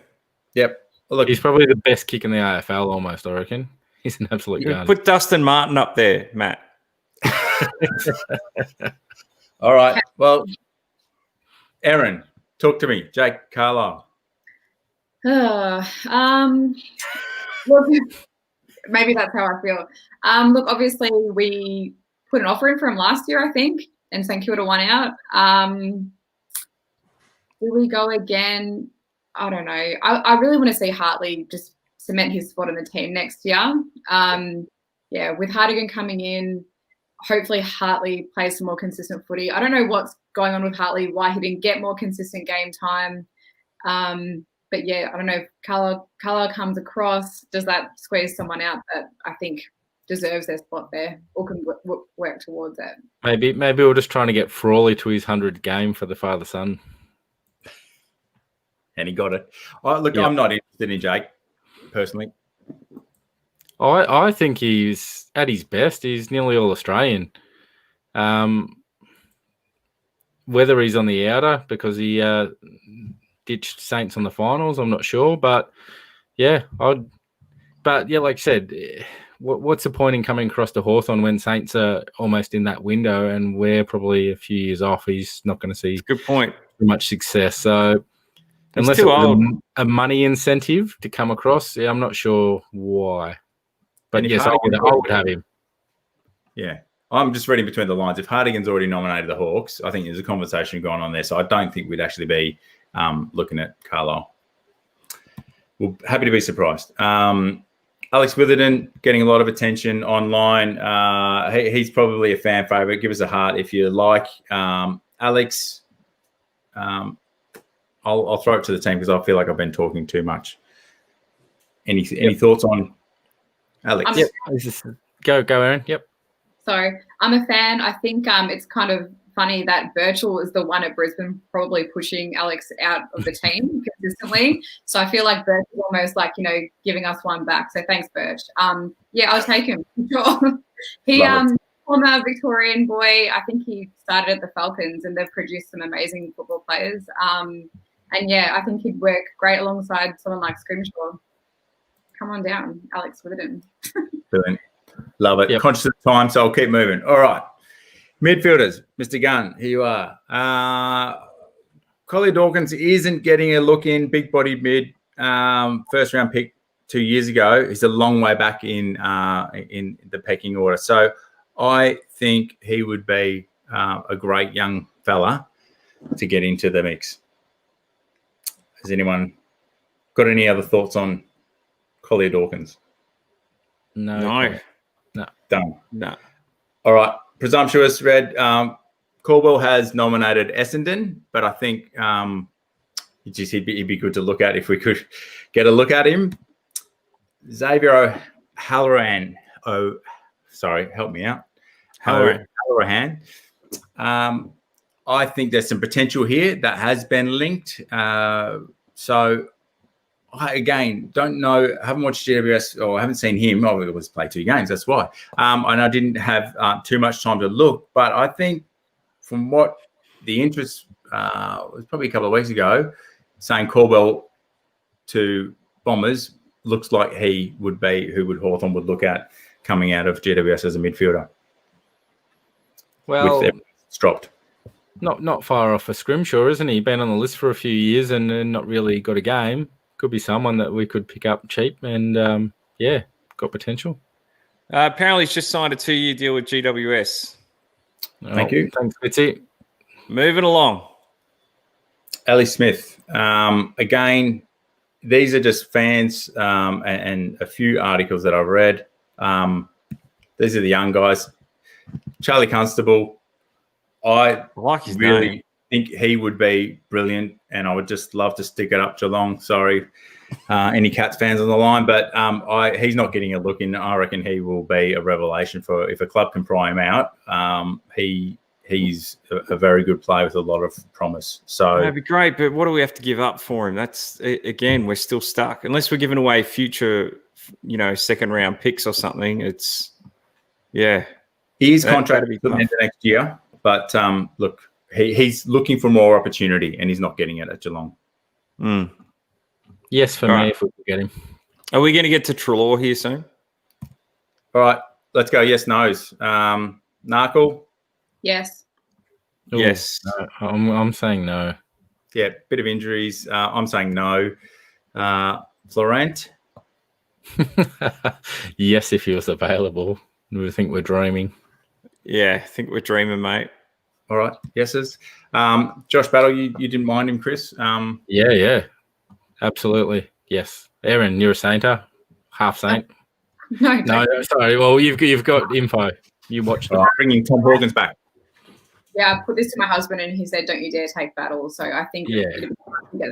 Yep. Well, look, He's probably the best kick in the AFL almost, I reckon. He's an absolute gun. Put Dustin Martin up there, Matt. all right. Well, Erin, talk to me. Jake Carlisle. Look, maybe that's how I feel. Look, obviously we put an offer in for him last year, I think, and St Kilda won out. Do we go again? I don't know. I really want to see Hartley just cement his spot in the team next year. With Hartigan coming in, hopefully Hartley plays some more consistent footy. I don't know what's going on with Hartley, why he didn't get more consistent game time. But yeah, I don't know if Carlisle comes across, does that squeeze someone out that I think deserves their spot there or can work towards it? Maybe we're just trying to get Frawley to his 100th game for the father-son. And he got it. Look, I'm not interested in Jake, personally. I think he's at his best. He's nearly all Australian. Whether he's on the outer because he ditched Saints on the finals, I'm not sure. But yeah, like I said, what's the point in coming across to Hawthorn when Saints are almost in that window and we're probably a few years off? He's not going to see good point. Much success. So unless it was a money incentive to come across, I'm not sure why. But yes, I would have him. Yeah. I'm just reading between the lines. If Hartigan's already nominated the Hawks, I think there's a conversation going on there. So I don't think we'd actually be looking at Carlisle. We're happy to be surprised. Alex Witherden getting a lot of attention online. He's probably a fan favourite. Give us a heart if you like. Alex, I'll throw it to the team because I feel like I've been talking too much. Any thoughts on Alex? Go, Erin. Yep. So I'm a fan. I think it's kind of funny that Birchall is the one at Brisbane probably pushing Alex out of the team consistently. So I feel like Birch is almost like, giving us one back. So thanks, Birch. I'll take him. Sure. He former Victorian boy, I think he started at the Falcons and they've produced some amazing football players. I think he'd work great alongside someone like Scrimshaw. Come on down, Alex Witherden. Brilliant. Love it. Yep. Conscious of time, so I'll keep moving. All right. Midfielders, Mr. Gunn, here you are. Collier-Dawkins isn't getting a look in, big-bodied mid, first-round pick 2 years ago. He's a long way back in the pecking order. So I think he would be a great young fella to get into the mix. Has anyone got any other thoughts on Collier-Dawkins? No. Done. No. All right. Presumptuous, Red. Caldwell has nominated Essendon, but I think he'd be good to look at if we could get a look at him. Xavier O'Halloran. Help me out. O'Halloran. I think there's some potential here that has been linked. So I, again, don't know, haven't watched GWS or I haven't seen him. I was play 2 games, that's why. And I didn't have too much time to look. But I think from what the interest was probably a couple of weeks ago, saying Caldwell to Bombers looks like he would be who Hawthorn would look at coming out of GWS as a midfielder. Well, with it's dropped. Not far off a Scrimshaw, isn't he? Been on the list for a few years and not really got a game. Could be someone that we could pick up cheap and, got potential. Apparently he's just signed a 2-year deal with GWS. Thank you. Thanks, Fitzy. Moving along. Ali Smith. Again, these are just fans and a few articles that I've read. These are the young guys. Charlie Constable. I like his really name. Think he would be brilliant, and I would just love to stick it up Geelong. Sorry, any Cats fans on the line, but he's not getting a look in. I reckon he will be a revelation for if a club can pry him out. He he's a very good player with a lot of promise. So that'd be great, but what do we have to give up for him? That's again, we're still stuck unless we're giving away future, second round picks or something. It's his contract to the end of next year, but look, he's looking for more opportunity and he's not getting it at Geelong. Yes, for me, if we could get him. Are we going to get to Treloar here soon? All right, let's go. Yes, no's. Narkle? Yes. Ooh, yes. No, I'm saying no. Yeah, bit of injuries. I'm saying no. Florent? Yes, if he was available. We think we're dreaming. Yeah, I think we're dreaming, mate. All right, yeses. Josh Battle, you didn't mind him, Chris? Yeah. Absolutely. Yes. Erin, you're a sainter. Half saint. No, sorry. Well, you've got info. You watched them. Bringing Tom Hawkins back. Yeah, I put this to my husband and he said, don't you dare take Battle. So I think...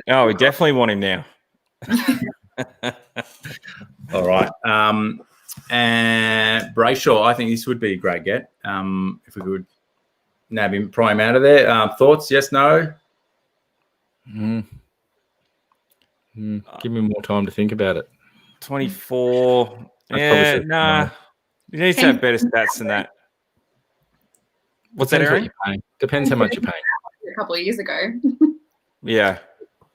Oh, we definitely want him now. All right. And Brayshaw, I think this would be a great get. If we could nab him, pry him out of there. Thoughts? Yes, no? Give me more time to think about it. 24. Yeah, nah. You need to have better stats than that. What's that, Erin? Depends how much you're paying. A couple of years ago. Yeah.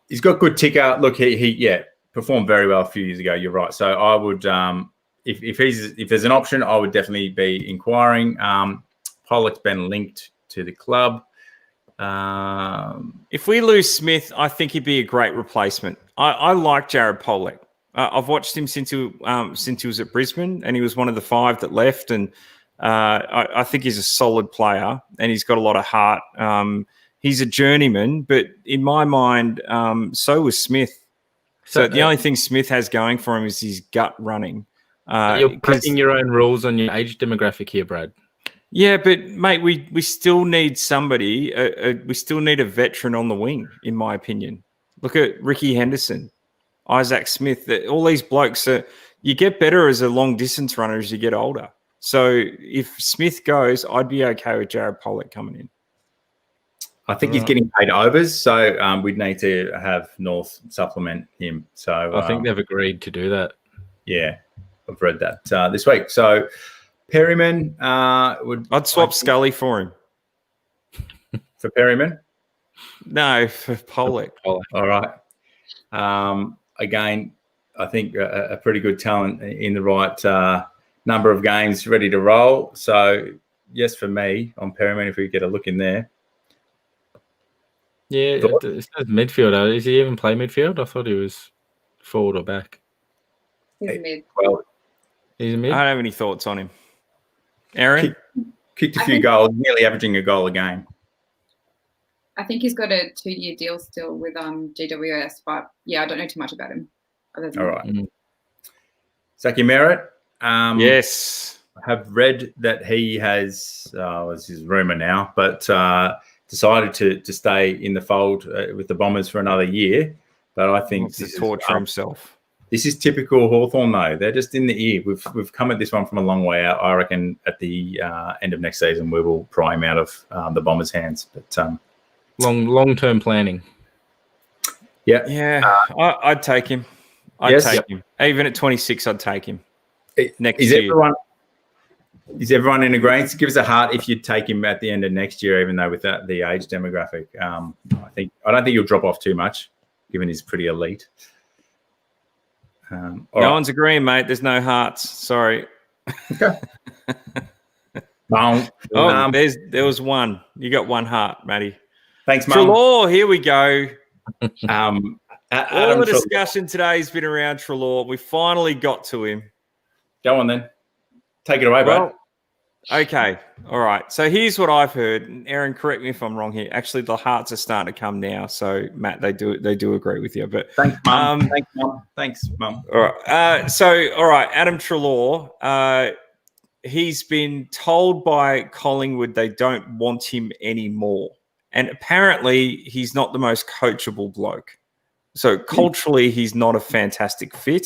He's got good ticker. Look, he performed very well a few years ago. You're right. So I would, if there's an option, I would definitely be inquiring. Polec's been linked to the club. If we lose Smith, I think he'd be a great replacement. I like Jared Polec. I've watched him since he was at Brisbane, and he was one of the 5 that left. And I think he's a solid player, and he's got a lot of heart. He's a journeyman, but in my mind, so was Smith. So the only thing Smith has going for him is his gut running. You're putting your own rules on your age demographic here, Brad. Yeah, but mate, we still need somebody. We still need a veteran on the wing, in my opinion. Look at Ricky Henderson, Isaac Smith. All these blokes you get better as a long distance runner as you get older. So if Smith goes, I'd be okay with Jared Polec coming in. I think he's getting paid overs, so we'd need to have North supplement him. So I think they've agreed to do that. Yeah, I've read that this week. So Perryman I'd swap Scully for him. For Perryman? No, for Polec. All right. Again, I think a pretty good talent in the right number of games ready to roll. So yes, for me on Perryman, if we get a look in there. Yeah, it says midfielder. Does he even play midfield? I thought he was forward or back. He's mid. Well, he's a mid. I don't have any thoughts on him. Aaron? Kicked a few goals, nearly averaging a goal a game. I think he's got a 2-year deal still with GWS, but yeah, I don't know too much about him. All right. Zachy Merrett. Yes. I have read that he has, this is rumour now, but decided to stay in the fold with the Bombers for another year. But I think this is torture himself. This is typical Hawthorn, though. They're just in the ear. We've come at this one from a long way out. I reckon at the end of next season we will pry him out of the Bombers' hands. But long-term planning. Yeah, I'd take him. I'd take him. Even at 26, I'd take him. Next year. Is everyone in agreement? Give us a heart if you'd take him at the end of next year, even though with the age demographic. I don't think he'll drop off too much, given he's pretty elite. No one's agreeing, mate. There's no hearts. Sorry. Okay. There was one. You got one heart, Matty. Thanks, Mum. Treloar, here we go. All the discussion today has been around Treloar. We finally got to him. Go on then. Take it away, bro. Okay. All right. So here's what I've heard. Aaron, correct me if I'm wrong here. Actually, the hearts are starting to come now. So Matt, they do agree with you. But thanks, Mum. Thanks, Mum. All right. All right, Adam Treloar. He's been told by Collingwood they don't want him anymore. And apparently he's not the most coachable bloke. So culturally, he's not a fantastic fit.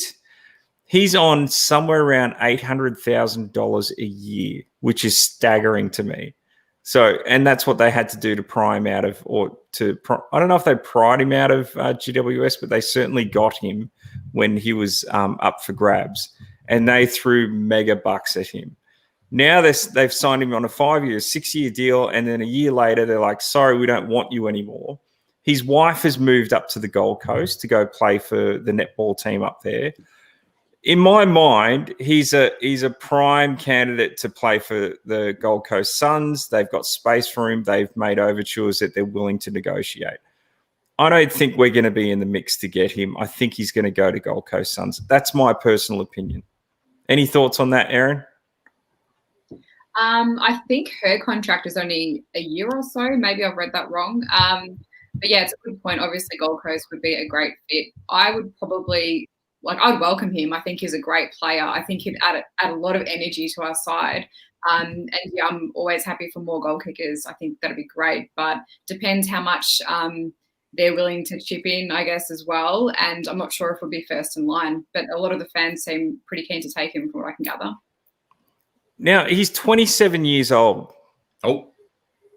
He's on somewhere around $800,000 a year, which is staggering to me. So, and that's what they had to do to pry him out of, I don't know if they pried him out of GWS, but they certainly got him when he was up for grabs, and they threw mega bucks at him. Now they've signed him on a 5-year, 6-year deal, and then a year later they're like, sorry, we don't want you anymore. His wife has moved up to the Gold Coast to go play for the netball team up there. In my mind, he's a prime candidate to play for the Gold Coast Suns. They've got space for him. They've made overtures that they're willing to negotiate. I don't think we're going to be in the mix to get him. I think he's going to go to Gold Coast Suns. That's my personal opinion. Any thoughts on that, Erin? I think her contract is only a year or so. Maybe I've read that wrong. But yeah, it's a good point. Obviously, Gold Coast would be a great fit. I would probably, I'd welcome him. I think he's a great player. I think he'd add a lot of energy to our side. And yeah, I'm always happy for more goal kickers. I think that'd be great. But depends how much they're willing to chip in, I guess, as well. And I'm not sure if we'll be first in line. But a lot of the fans seem pretty keen to take him, from what I can gather. Now, he's 27 years old. Oh.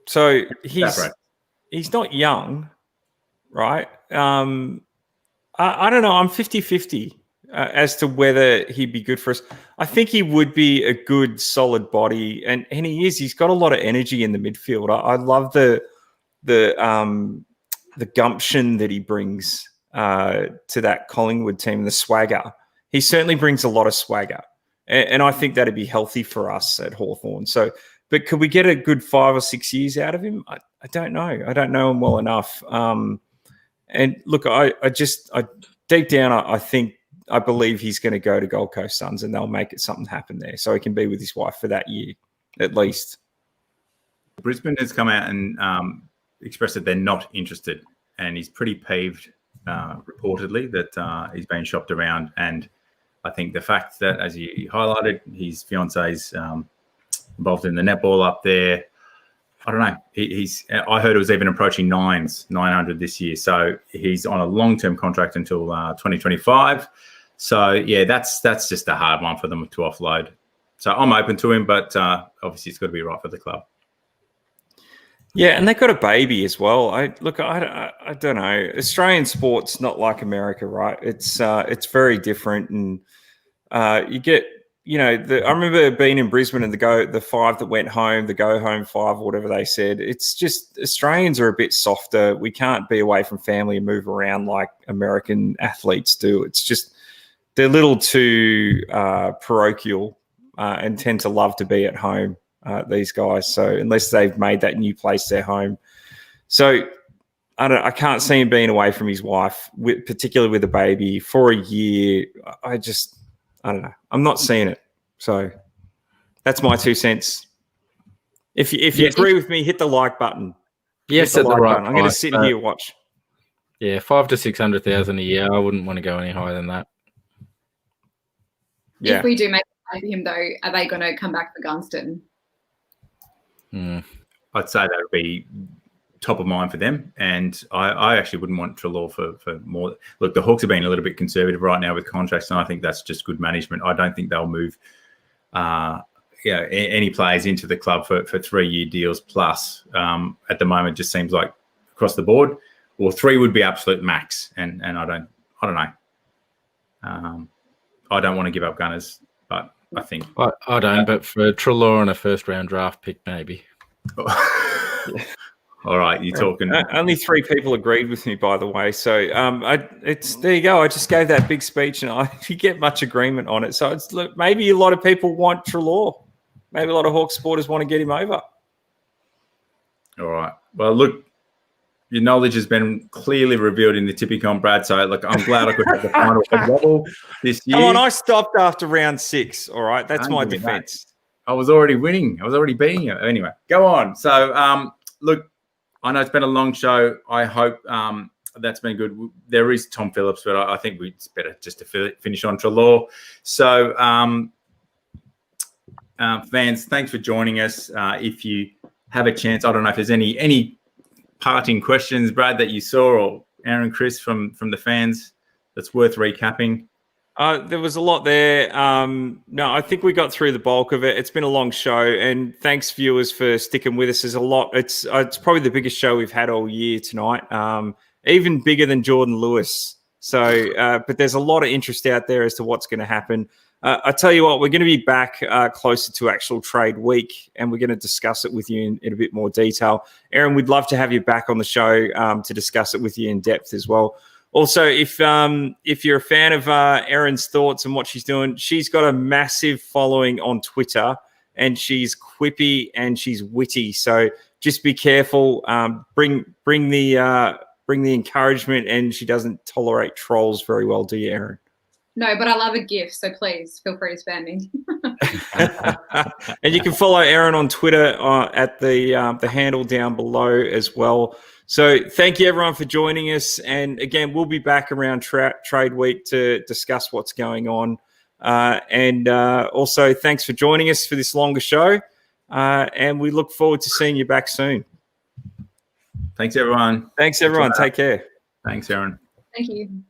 So he's not young, right? I don't know. I'm 50-50 as to whether he'd be good for us. I think he would be a good, solid body, and he is. He's got a lot of energy in the midfield. I love the gumption that he brings to that Collingwood team, the swagger. He certainly brings a lot of swagger. And I think that'd be healthy for us at Hawthorn. So, but could we get a good 5 or 6 years out of him? I don't know. I don't know him well enough. And look, I deep down, I believe he's going to go to Gold Coast Suns, and they'll make it something happen there, so he can be with his wife for that year at least. Brisbane has come out and expressed that they're not interested, and he's pretty peeved, reportedly, that he's been shopped around. And I think the fact that, as you highlighted, his fiance's involved in the netball up there. I don't know. I heard it was even approaching 900 this year. So he's on a long-term contract until 2025. So yeah, that's just a hard one for them to offload. So I'm open to him, but obviously it's got to be right for the club. Yeah, and they've got a baby as well. I don't know. Australian sport's not like America, right? It's very different, and you get, I remember being in Brisbane and the 5 that went home, the go home 5, or whatever they said. It's just Australians are a bit softer. We can't be away from family and move around like American athletes do. It's just they're a little too parochial and tend to love to be at home. These guys, so unless they've made that new place their home, so I can't see him being away from his wife, particularly with a baby, for a year. I don't know. I'm not seeing it. So that's my 2 cents. If you agree with me, hit the like button. Yes, at the right button. I'm going to sit here and watch. Yeah, 500,000 to 600,000 a year. I wouldn't want to go any higher than that. Yeah. If we do make a play for him, though, are they going to come back for Gunston? I'd say that would be top of mind for them, and I actually wouldn't want Treloar for more. Look, the Hawks are being a little bit conservative right now with contracts, and I think that's just good management. I don't think they'll move any players into the club for 3-year deals plus. At the moment, just seems like across the board, or 3 would be absolute max, and I don't know. I don't want to give up Gunners, but I think I don't. But for Treloar and a first-round draft pick, maybe. All right, you're talking. Only 3 people agreed with me, by the way. So there you go. I just gave that big speech, and you get much agreement on it. So maybe a lot of people want Treloar. Maybe a lot of Hawks supporters want to get him over. All right. Well, look, your knowledge has been clearly revealed in the Tippicon, Brad. So look, I'm glad I could have the final level this year. Come on, I stopped after round 6. All right, that's my defence. I was already winning. I was already beating you. Anyway, go on. So look. I know it's been a long show. I hope that's been good. There is Tom Phillips, but I think it's better just to finish on Treloar. So, fans, thanks for joining us. If you have a chance, I don't know if there's any parting questions, Brad, that you saw, or Aaron, Chris, from the fans that's worth recapping. There was a lot there. No, I think we got through the bulk of it. It's been a long show, and thanks, viewers, for sticking with us. There's a lot. It's probably the biggest show we've had all year tonight, even bigger than Jordan Lewis. So, but there's a lot of interest out there as to what's going to happen. I tell you what, we're going to be back closer to actual trade week, and we're going to discuss it with you in a bit more detail. Erin, we'd love to have you back on the show to discuss it with you in depth as well. Also, if you're a fan of Erin's thoughts and what she's doing, she's got a massive following on Twitter, and she's quippy and she's witty. So just be careful. Bring the encouragement, and she doesn't tolerate trolls very well, do you, Erin? No, but I love a GIF, so please feel free to spam me. And you can follow Erin on Twitter at the handle down below as well. So thank you, everyone, for joining us. And again, we'll be back around trade week to discuss what's going on. And also, thanks for joining us for this longer show. And we look forward to seeing you back soon. Thanks, everyone. Thanks, everyone. Take care. Thanks, Erin. Thank you.